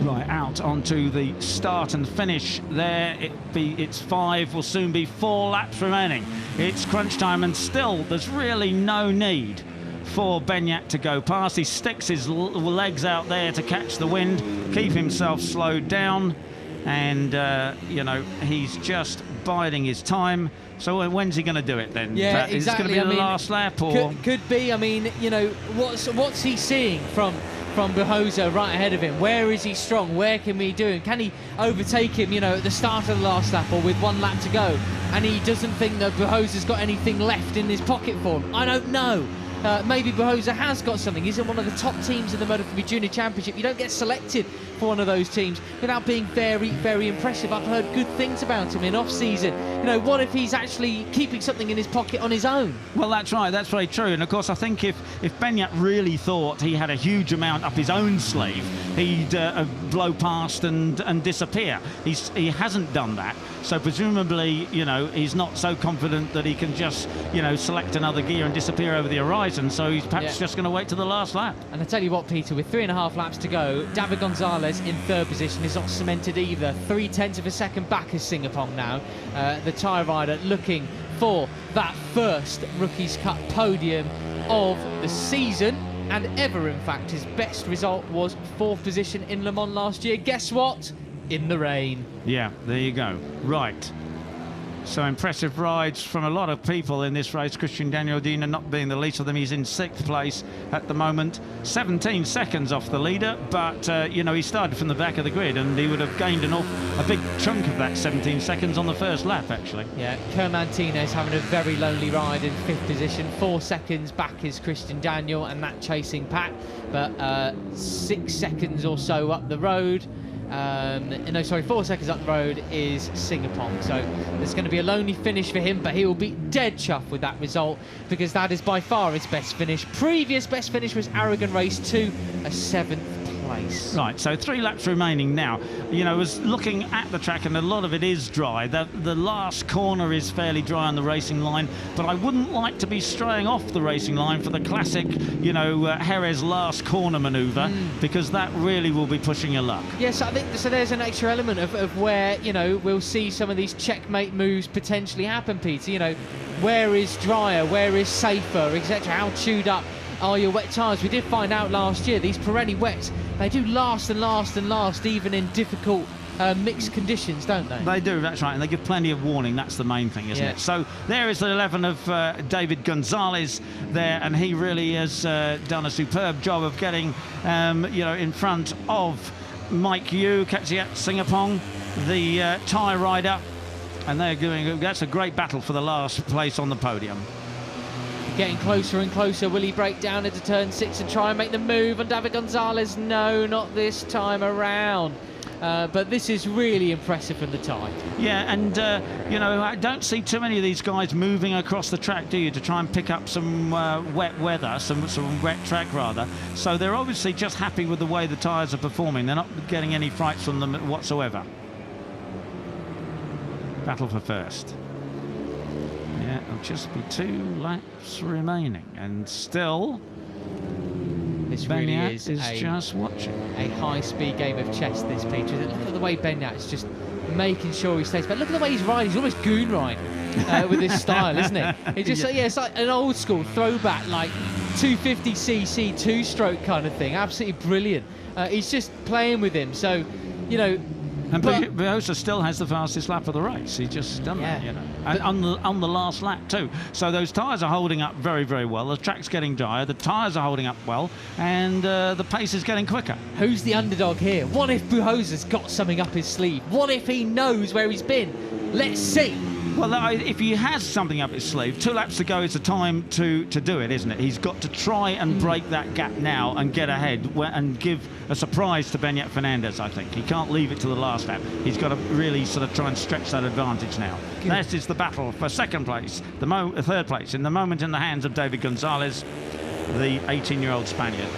Right, out onto the start and finish there. It's 5, will soon be 4 laps remaining. It's crunch time, and still there's really no need for Benyat to go past. He sticks his legs out there to catch the wind, keep himself slowed down, and you know, he's just biding his time. So when's he going to do it then? Yeah, exactly. Is it going to be the last lap, or could be? I mean, you know, what's he seeing from Buhosa right ahead of him? Where is he strong? Where can we do him? Can he overtake him, you know, at the start of the last lap or with 1 lap to go? And he doesn't think that Buhosa's got anything left in his pocket for him. I don't know. Maybe Buhosa has got something. He's in one of the top teams in the Moto3 Junior Championship. You don't get selected for one of those teams without being very, very impressive. I've heard good things about him in off-season. You know, what if he's actually keeping something in his pocket on his own? Well, that's right. That's very true. And of course, I think if Benyat really thought he had a huge amount up his own sleeve, he'd blow past and disappear. He hasn't done that. So presumably, you know, he's not so confident that he can just, you know, select another gear and disappear over the horizon. horizon, so he's perhaps just going to wait to the last lap. And I tell you what, Peter, with 3.5 laps to go, David Gonzalez in third position is not cemented either. 0.3 of a second back is Singapong now. The tyre rider looking for that first Rookies Cup podium of the season, and ever, in fact. His best result was 4th position in Le Mans last year. Guess what? In the rain. Yeah, there you go. Right. So impressive rides from a lot of people in this race. Christian Daniel Dina not being the least of them. He's in 6th place at the moment, 17 seconds off the leader, but you know, he started from the back of the grid and he would have gained a big chunk of that 17 seconds on the first lap, actually. Yeah, Kerr-Martinez having a very lonely ride in 5th position. 4 seconds back is Christian Daniel and that chasing pack, but 6 seconds or so up the road. No, sorry, 4 seconds up the road is Singapong. So there's going to be a lonely finish for him, but he will be dead chuffed with that result because that is by far his best finish. Previous best finish was Aragon Race 2, a 7th place. Right, so 3 laps remaining now. You know, I was looking at the track and a lot of it is dry. The last corner is fairly dry on the racing line, but I wouldn't like to be straying off the racing line for the classic, you know, Jerez last corner manoeuvre, because that really will be pushing your luck. Yes, I think so. There's an extra element of where, you know, we'll see some of these checkmate moves potentially happen, Peter. You know, where is drier, where is safer, etc. How chewed up are your wet tyres? We did find out last year these Pirelli wets, they do last and last and last, even in difficult mixed conditions, don't they? They do, that's right, and they give plenty of warning. That's the main thing, isn't it? So there is the 11 of David Gonzalez there, and he really has done a superb job of getting, you know, in front of Mike Yu, Katsiat Singapong, the tyre rider, and they're doing, that's a great battle for the last place on the podium. Getting closer and closer. Will he break down into turn 6 and try and make the move on David Gonzalez? No, not this time around. But this is really impressive from the tie. Yeah, and you know, I don't see too many of these guys moving across the track, do you, to try and pick up some wet weather, some wet track rather. So they're obviously just happy with the way the tyres are performing. They're not getting any frights from them whatsoever. Battle for first. Yeah, it'll just be 2 laps remaining, and still this really is just watching. A high-speed game of chess, this, Peter. Look at the way Benyat is just making sure he stays back. Look at the way he's riding. He's almost goon riding with his style, isn't it? It just, yeah, it's like an old-school throwback, like 250cc two-stroke kind of thing. Absolutely brilliant. He's just playing with him. So, you know. And Bujosa still has the fastest lap of the race. He's just done that, you know. And on the last lap too. So those tyres are holding up very, very well. The track's getting drier, the tyres are holding up well, and the pace is getting quicker. Who's the underdog here? What if Bujosa's got something up his sleeve? What if he knows where he's been? Let's see. Well, if he has something up his sleeve, 2 laps to go is the time to do it, isn't it? He's got to try and break that gap now and get ahead and give a surprise to Benyat Fernandez, I think. He can't leave it to the last lap. He's got to really sort of try and stretch that advantage now. This is the battle for second place, third place, in the moment in the hands of David Gonzalez, the 18-year-old Spaniard.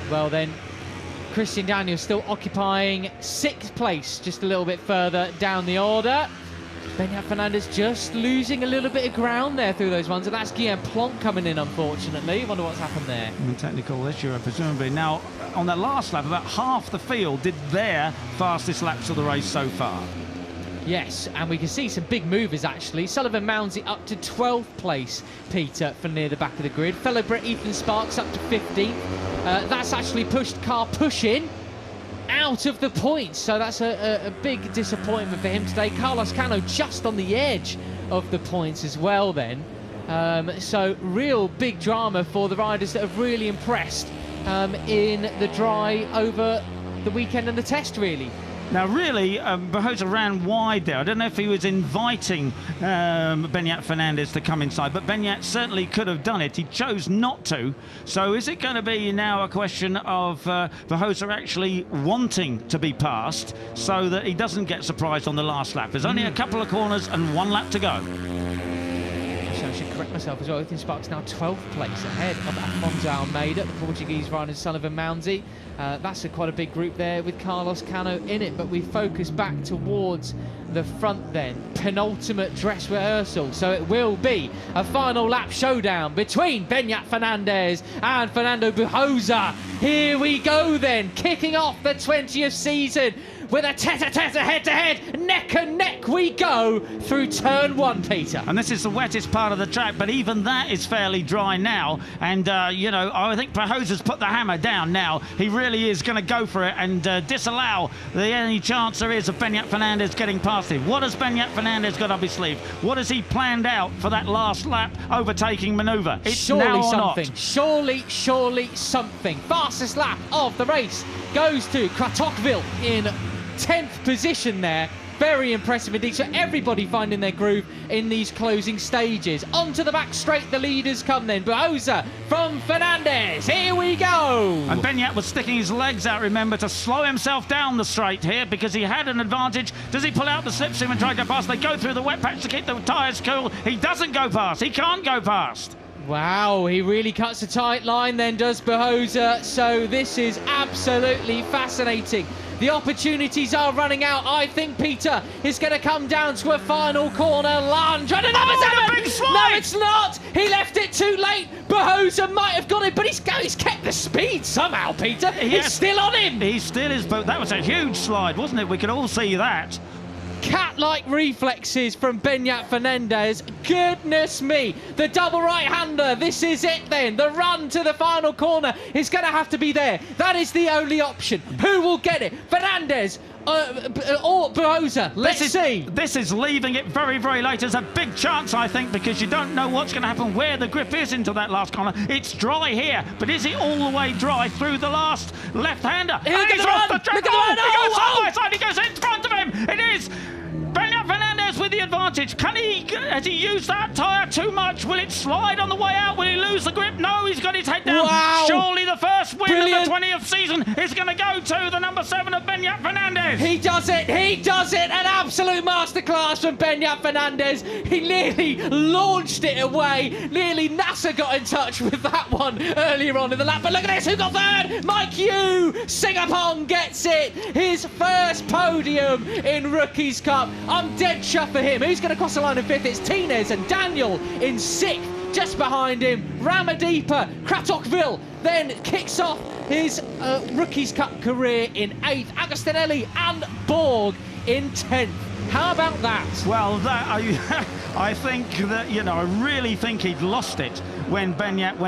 Well then, Christian Daniel still occupying 6th place, just a little bit further down the order. Benyat Fernandez just losing a little bit of ground there through those ones, and that's Guillaume Plonk coming in, unfortunately. I wonder what's happened there. Technical issue, presumably. Now, on that last lap, about half the field did their fastest laps of the race so far. Yes, and we can see some big movers, actually. Sullivan Mounsey up to 12th place, Peter, from near the back of the grid. Fellow Brit Ethan Sparks up to 15th. That's actually pushed Carl Pushin out of the points, so that's a big disappointment for him today. Carlos Cano just on the edge of the points as well then. So real big drama for the riders that have really impressed in the dry over the weekend and the test, really. Now, really, Bujosa ran wide there. I don't know if he was inviting Benyat Fernandez to come inside, but Benyat certainly could have done it. He chose not to. So is it going to be now a question of Bujosa actually wanting to be passed so that he doesn't get surprised on the last lap? There's only a couple of corners and 1 lap to go. So correct myself as well. Ethan Sparks now 12th place ahead of Afonso Almeida, the Portuguese rider, Sullivan Moundsey. That's quite a big group there with Carlos Cano in it, but we focus back towards the front then. Penultimate dress rehearsal, so it will be a final lap showdown between Beñat Fernandez and Fernando Bujosa. Here we go then, kicking off the 20th season with a tete-a-tete, head-to-head, neck and neck we go through turn 1, Peter. And this is the wettest part of the track, but even that is fairly dry now. And, you know, I think Bujosa's put the hammer down now. He really is going to go for it and disallow any chance there is of Beñat Fernandez getting past him. What has Beñat Fernandez got up his sleeve? What has he planned out for that last lap overtaking manoeuvre? It's surely now or something. not. Surely something. Fastest lap of the race goes to Kratokville in 10th position there. Very impressive indeed. So everybody finding their groove in these closing stages. Onto the back straight, the leaders come then. Bujosa from Fernandez. Here we go. And Beñat was sticking his legs out, remember, to slow himself down the straight here because he had an advantage. Does he pull out the slipstream and try to go past? They go through the wet patch to keep the tyres cool. He doesn't go past. He can't go past. Wow, he really cuts a tight line then, does Bujosa. So this is absolutely fascinating. The opportunities are running out. I think, Peter, it's going to come down to a final corner lunge. And another seven! Big slide! No, it's not! He left it too late. Bujosa might have got it, but he's kept the speed somehow, Peter. He's still on him. He still is, but that was a huge slide, wasn't it? We could all see that. Cat-like reflexes from Beñat Fernandez. Goodness me. The double right-hander. This is it then. The run to the final corner is going to have to be there. That is the only option. Who will get it? Fernandez or Bujosa? Let's see. This is leaving it very, very late. There's a big chance, I think, because you don't know what's going to happen, where the grip is into that last corner. It's dry here, but is it all the way dry through the last left-hander? Look at the run! Look at the run! He goes side by side. He goes in front of him. It is Beñat Fernandez with the advantage. Has he used that tyre too much? Will it slide on the way out? Will he lose the grip? No, he's got his head down. Wow. Surely the first win of the 20th season is going to go to the number 7 of Beñat Fernandez. He does it. He does it. An absolute masterclass from Beñat Fernandez. He nearly launched it away. Nearly NASA got in touch with that one earlier on in the lap. But look at this. Who got third? Mike Yu. Singapong gets it. His first podium in Rookies Cup. I'm dead chuffed for him. Who's going to cross the line in 5th? It's Tinez and Daniel in 6th. Just behind him, Ramadipa, Kratokville then kicks off his Rookies Cup career in 8th. Agostinelli and Borg in 10th. How about that? Well, I think that, you know, I really think he'd lost it when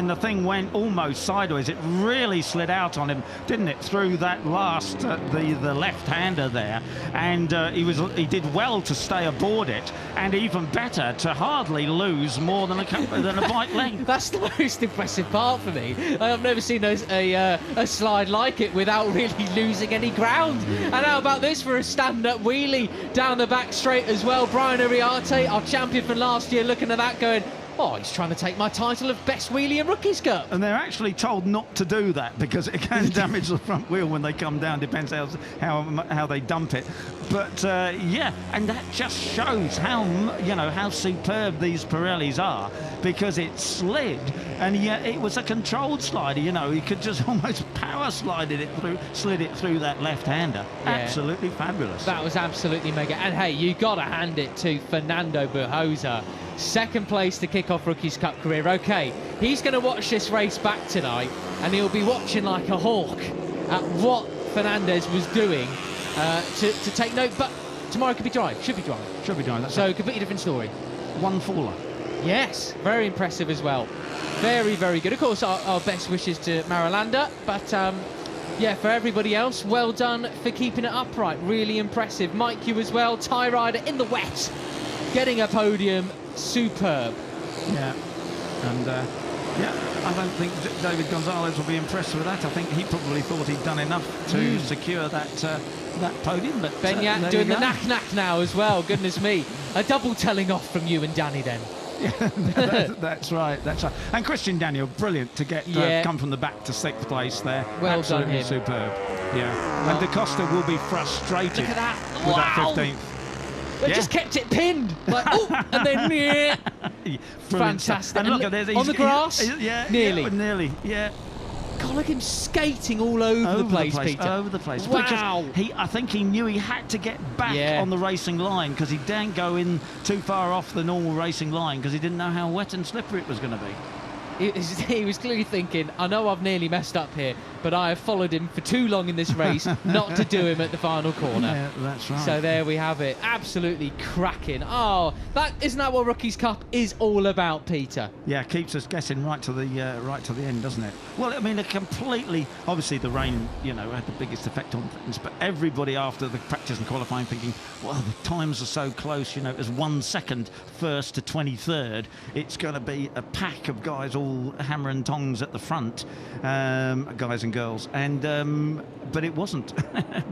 the thing went almost sideways. It really slid out on him, didn't it, through that last, the left-hander there. And he did well to stay aboard it, and even better to hardly lose more than a bike length. That's the most impressive part for me. I've never seen a slide like it without really losing any ground. And how about this for a stand-up wheelie down the back straight as well? Brian Uriarte, our champion from last year, looking at that going, oh, he's trying to take my title of best wheelie in Rookies Cup. And they're actually told not to do that because it can damage the front wheel when they come down. Depends how they dump it. But yeah, and that just shows how superb these Pirellis are, because it slid, and yet it was a controlled slide. You know, he could just almost power slid it through that left-hander. Yeah. Absolutely fabulous. That was absolutely mega. And hey, you got to hand it to Fernando Bujosa. 2nd place to kick off Rookies Cup career. Okay, he's going to watch this race back tonight, and he'll be watching like a hawk at what Fernandez was doing to take note. But tomorrow could be dry. Should be dry. Should be dry. That's so, completely different story. One faller. Yes, very impressive as well. Very, very good. Of course, our best wishes to Marulanda, but yeah, for everybody else, well done for keeping it upright. Really impressive. Mike Yu as well, tie rider in the wet, getting a podium. Superb. Yeah, and yeah, I don't think David Gonzalez will be impressed with that. I think he probably thought he'd done enough to secure that podium. But Beñat doing the knack now as well. Goodness me, a double telling off from you and Danny then. Yeah, that's right. That's right. And Christian Daniel, brilliant to get come from the back to 6th place there. Well absolutely done, him. Superb. Yeah, and Da Costa will be frustrated Look at that. with that 15th. They just kept it pinned. Like, oh, and then, yeah. Fantastic. And look at this. On the grass? Nearly. God, look at him skating all over the place, Peter. Over the place. Wow. Because I think he knew he had to get back on the racing line because he didn't go in too far off the normal racing line because he didn't know how wet and slippery it was going to be. He was clearly thinking, I know I've nearly messed up here, but I have followed him for too long in this race not to do him at the final corner. Yeah, that's right. So there we have it. Absolutely cracking. Oh, isn't that what Rookies Cup is all about, Peter? Yeah, keeps us guessing right to the end, doesn't it? Well, I mean, obviously the rain, had the biggest effect on things, but everybody after the practice and qualifying thinking, well, the times are so close, as 1 second first to 23rd, it's going to be a pack of guys all hammer and tongs at the front, guys and girls, and but it wasn't.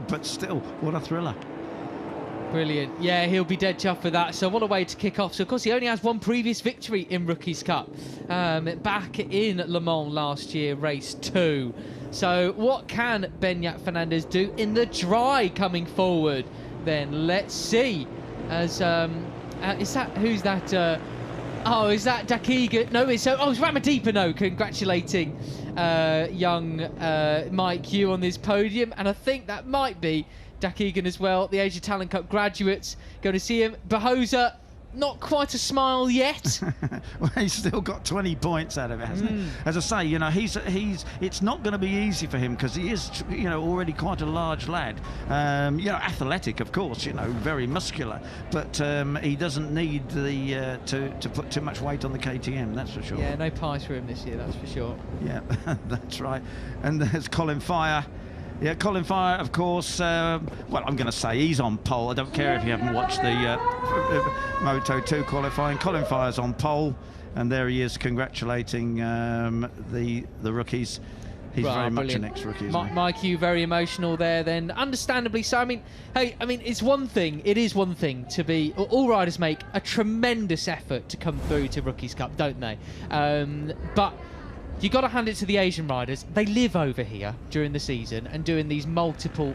But still, what a thriller. Brilliant. Yeah, he'll be dead chuffed with that. So what a way to kick off. So, of course, he only has one previous victory in Rookies Cup, back in Le Mans last year, race 2. So what can Beñat Fernandez do in the dry coming forward? Then let's see. Who's that? Oh, is that Dakiga? No, it's Ramadipano congratulating young Mike Hugh on this podium, and I think that might be Dakigan as well. The Asia Talent Cup graduates going to see him. Bahosa, not quite a smile yet. Well, he's still got 20 points out of it, hasn't he? As I say, it's not going to be easy for him because he is, already quite a large lad. Athletic, of course, very muscular, but he doesn't need to put too much weight on the KTM, that's for sure. Yeah, no pies for him this year, that's for sure. Yeah, that's right. And there's Colin Fire. Yeah, Colin Fire, of course, well, I'm going to say he's on pole. I don't care if you haven't watched the Moto 2 qualifying. Colin Fire's on pole, and there he is congratulating the rookies. He's very much an ex-rookie, isn't he? Mike Hugh, very emotional there then, understandably so. I mean, it's one thing, it is one thing to be... All riders make a tremendous effort to come through to Rookies Cup, don't they? But... you got to hand it to the Asian riders. They live over here during the season and doing these multiple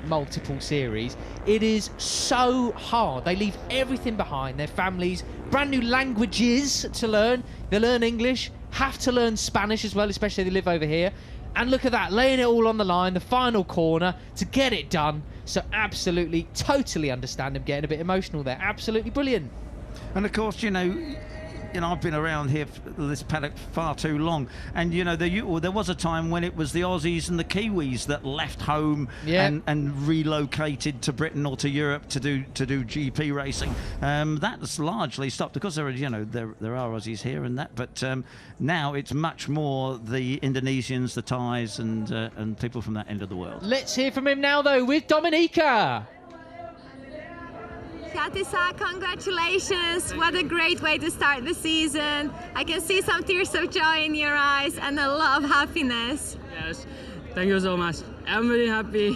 series. It is so hard. They leave everything behind, their families, brand new languages to learn. They learn English, have to learn Spanish as well, especially they live over here. And look at that, laying it all on the line, the final corner to get it done. So absolutely, totally understand him getting a bit emotional there. Absolutely brilliant. And of course, I've been around here for this paddock far too long, and there was a time when it was the Aussies and the Kiwis that left home and relocated to Britain or to Europe to do GP racing. That's largely stopped because there are Aussies here and that, but now it's much more the Indonesians, the Thais, and people from that end of the world. Let's hear from him now, though, with Dominica. Katisa, congratulations. What a great way to start the season. I can see some tears of joy in your eyes and a lot of happiness. Yes, thank you so much. I'm very happy.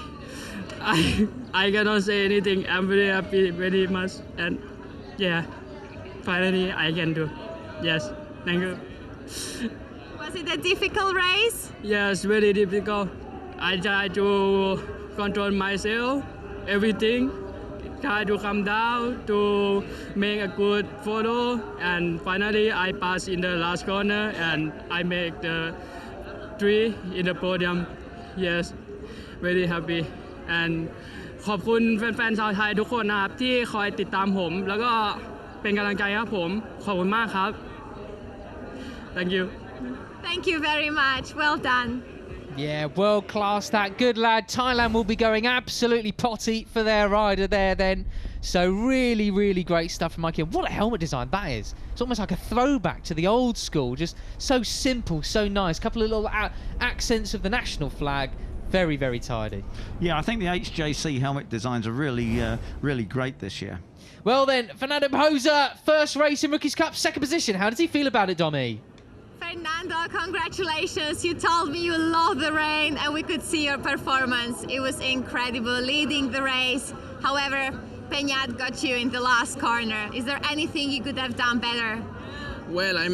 I cannot say anything. I'm very happy very much. And yeah, finally I can do. Yes, thank you. Was it a difficult race? Yes, very difficult. I try to control myself, everything. Try to come down to make a good photo, and finally I pass in the last corner and I make the 3 in the podium. Yes, very happy. And ขอบคุณแฟนๆชาวไทยทุกคนนะครับที่คอยติดตามผมแล้วก็เป็นกำลังใจให้ผมขอบคุณมากครับ Thank you. Thank you very much. Well done. Yeah, world class, that good lad. Thailand will be going absolutely potty for their rider there then. So really, really great stuff from Mikey. What a helmet design that is. It's almost like a throwback to the old school. Just so simple, so nice. Couple of little accents of the national flag. Very, very tidy. Yeah, I think the HJC helmet designs are really, really great this year. Well then, Fernando Bahosa, first race in Rookies Cup, second position. How does he feel about it, Dommy? Fernando, congratulations. You told me you loved the rain and we could see your performance. It was incredible leading the race. However, Beñat got you in the last corner. Is there anything you could have done better? Well, I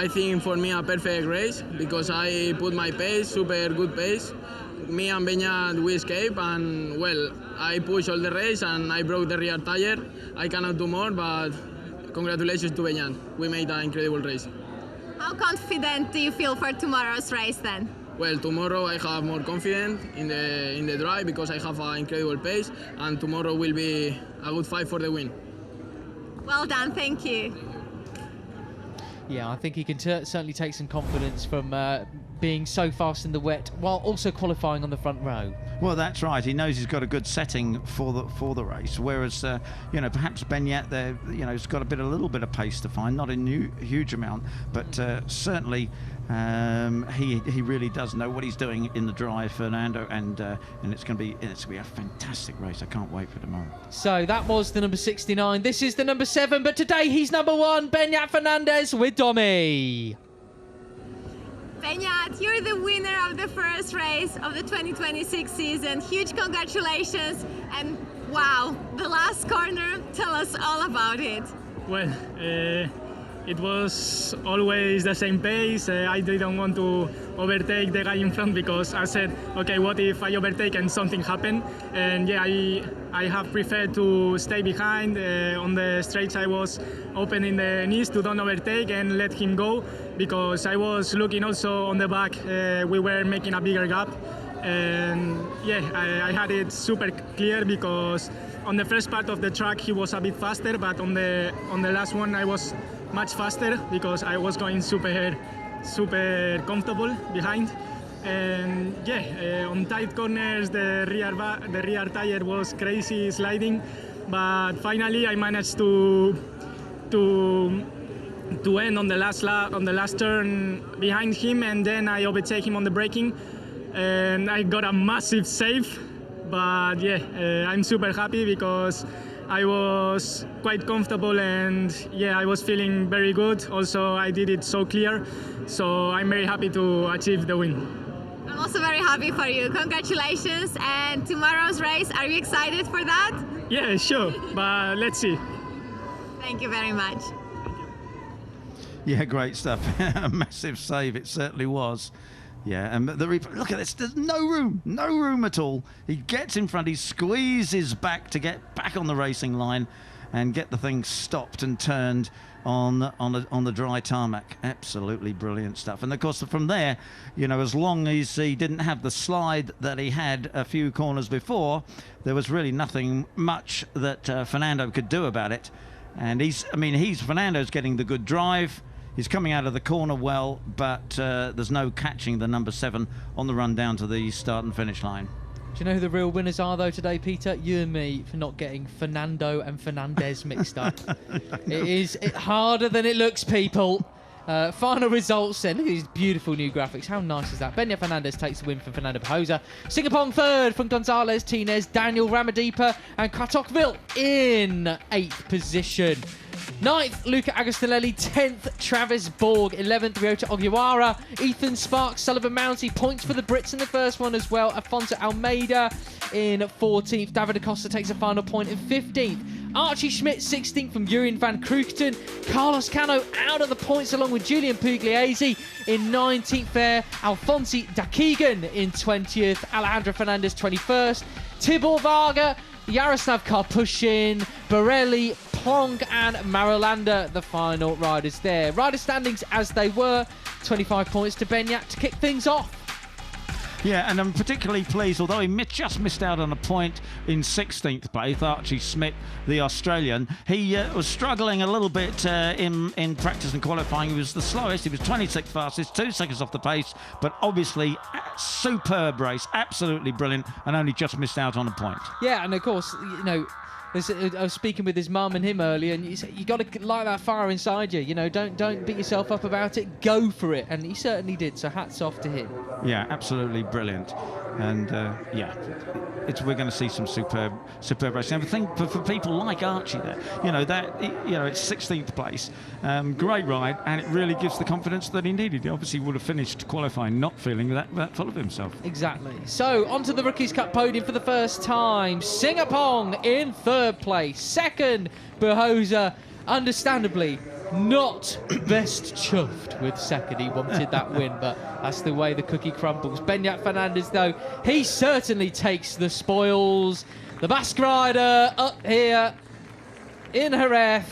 think for me a perfect race because I put my pace, super good pace. me and Beñat, we escaped, and well, I pushed all the race and I broke the rear tire. I cannot do more, but congratulations to Beñat. We made an incredible race. How confident do you feel for tomorrow's race then? Well, tomorrow I have more confidence in the drive because I have an incredible pace, and tomorrow will be a good fight for the win. Well done, thank you. Yeah, I think he can certainly take some confidence from being so fast in the wet while also qualifying on the front row. Well, that's right. He knows he's got a good setting for the race. Whereas, you know, perhaps Beñat there, you know, has got a little bit of pace to find, not a huge amount, but certainly he really does know what he's doing in the drive, Fernando, and it's going to be a fantastic race. I can't wait for tomorrow. So that was the number 69. This is the number 7, but today he's number 1. Beñat Fernandez with Domi. Beñat, you're the winner of the first race of the 2026 season. Huge congratulations, and wow, the last corner, tell us all about it. Well, it was always the same pace. I didn't want to overtake the guy in front because I said, okay, what if I overtake and something happened? And yeah, I have preferred to stay behind. On the straights I was opening the knees to don't overtake and let him go, because I was looking also on the back. We were making a bigger gap. And yeah, I had it super clear because on the first part of the track he was a bit faster, but on the last one I was much faster because I was going super comfortable behind. And yeah, on tight corners the rear tire was crazy sliding, but finally I managed to end on the last turn behind him, and then I overtake him on the braking, and I got a massive save. But yeah, I'm super happy because I was quite comfortable, and yeah, I was feeling very good. Also, I did it so clear, so I'm very happy to achieve the win. I'm also very happy for you. Congratulations, and tomorrow's race, are you excited for that? Yeah, sure, but let's see. Thank you very much. Yeah, great stuff. A massive save, it certainly was. Yeah, and look at this. There's no room at all. He gets in front, he squeezes back to get back on the racing line and get the thing stopped and turned on the dry tarmac. Absolutely brilliant stuff. And of course, from there, you know, as long as he didn't have the slide that he had a few corners before, there was really nothing much that Fernando could do about it. And Fernando's getting the good drive. He's coming out of the corner well, but there's no catching the number 7 on the run down to the start and finish line. Do you know who the real winners are, though, today, Peter? You and me, for not getting Fernando and Fernandez mixed up. It is harder than it looks, people. Final results then. Look at these beautiful new graphics. How nice is that? Beñat Fernandez takes the win from Fernando Pajosa. Singapong third from Gonzalez, Tinez, Daniel Ramadipa, and Kratokville in 8th position. 9th, Luca Agostinelli. 10th, Travis Borg. 11th, Ryota Ogiwara. Ethan Sparks, Sullivan Mounty. Points for the Brits in the first one as well. Afonso Almeida in 14th. David Acosta takes a final point in 15th. Archie Schmidt 16th from Jurien van Kruchten. Carlos Cano out of the points along with Julian Pugliese in 19th there. Alfonsi Dakigan in 20th. Alejandro Fernandez 21st. Tibor Varga, Yaroslav Karpushin, Borelli, Plong and Marolanda, the final riders there. Rider standings as they were. 25 points to Beñat to kick things off. Yeah, and I'm particularly pleased, although he just missed out on a point in 16th place, Archie Schmidt, the Australian. He was struggling a little bit in practice and qualifying. He was the slowest. He was 26th fastest, 2 seconds off the pace, but obviously superb race, absolutely brilliant, and only just missed out on a point. Yeah, and of course, you know, I was speaking with his mum and him earlier, and you got to light that fire inside you. You know, don't beat yourself up about it. Go for it, and he certainly did. So hats off to him. Yeah, absolutely brilliant. And yeah, we're going to see some superb racing. I think for people like Archie, there, it's 16th place, great ride, and it really gives the confidence that he needed. He obviously would have finished qualifying not feeling that full of himself. Exactly. So onto the Rookies Cup podium for the first time. Singapong in 3rd place. 2nd, Pajosa, understandably not best chuffed with second. He wanted that win, but that's the way the cookie crumbles. Beñat Fernandez, though, he certainly takes the spoils. The Basque rider up here in Jerez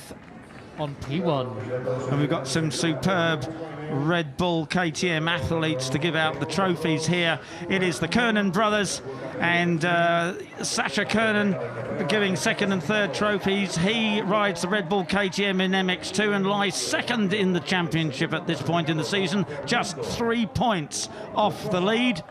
on P1. And we've got some superb Red Bull KTM athletes to give out the trophies here. It is the Kernan brothers and Sasha Kernan giving second and third trophies. He rides the Red Bull KTM in MX2 and lies second in the championship at this point in the season, just 3 points off the lead.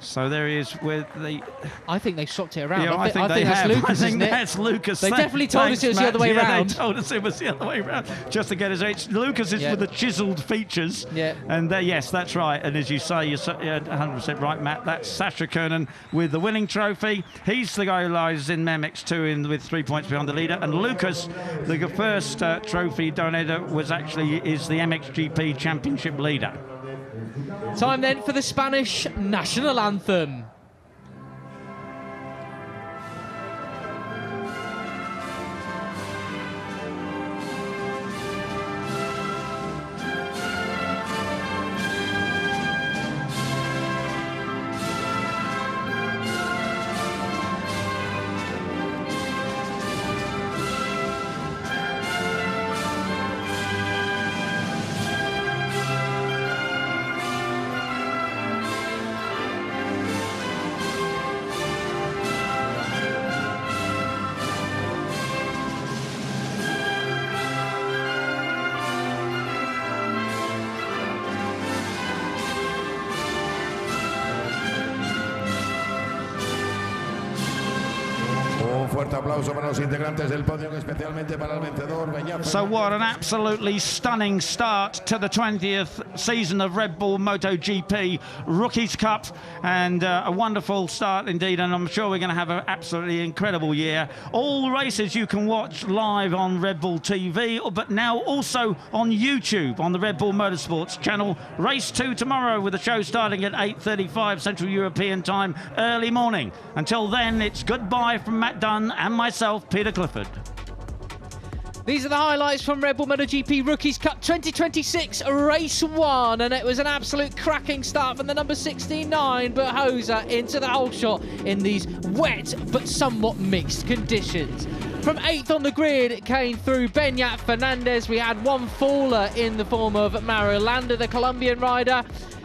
So there he is with the... I think they swapped it around. Yeah, I think they that's have. Lucas, I think isn't it? that's Lucas. They definitely told us it was the other way round. They told us it was the other way round, just to get us... Lucas is with the chiselled features. Yeah. And yes, that's right. And as you say, you're 100% right, Matt. That's Sasha Kernan with the winning trophy. He's the guy who lies in MX2 with 3 points behind the leader. And Lucas, the first trophy donator, is the MXGP championship leader. Time then for the Spanish national anthem. Fuerte aplauso para los integrantes del podio, especialmente para el vencedor, Beñat. So what an absolutely stunning start to the 20th season of Red Bull MotoGP Rookies Cup, and a wonderful start indeed, and I'm sure we're going to have an absolutely incredible year. All races you can watch live on Red Bull TV, but now also on YouTube on the Red Bull Motorsports channel. Race 2 tomorrow with the show starting at 8:35 Central European time, early morning. Until then, it's goodbye from Matt Dunn and myself, Peter Clifford. These are the highlights from Red Bull MotoGP Rookies Cup 2026 Race 1, and it was an absolute cracking start from the number 69 Bujosa into the whole shot in these wet but somewhat mixed conditions. From 8th on the grid, it came through Beñat Fernandez. We had one faller in the form of Mario Landa, the Colombian rider.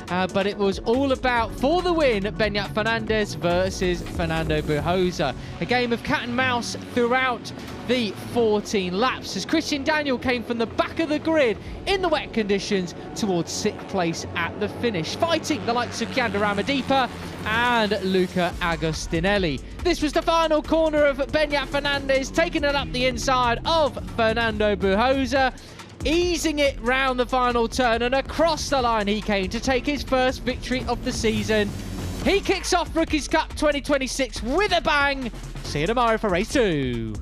But it was all about, for the win, Beñat Fernandez versus Fernando Bujosa. A game of cat and mouse throughout the 14 laps, as Christian Daniel came from the back of the grid in the wet conditions towards 6th place at the finish, fighting the likes of Chianda Ramadipa and Luca Agostinelli. This was the final corner of Beñat Fernandez, taking it up the inside of Fernando Bujosa, easing it round the final turn, and across the line he came to take his first victory of the season. He kicks off Rookies Cup 2026 with a bang. See you tomorrow for race 2.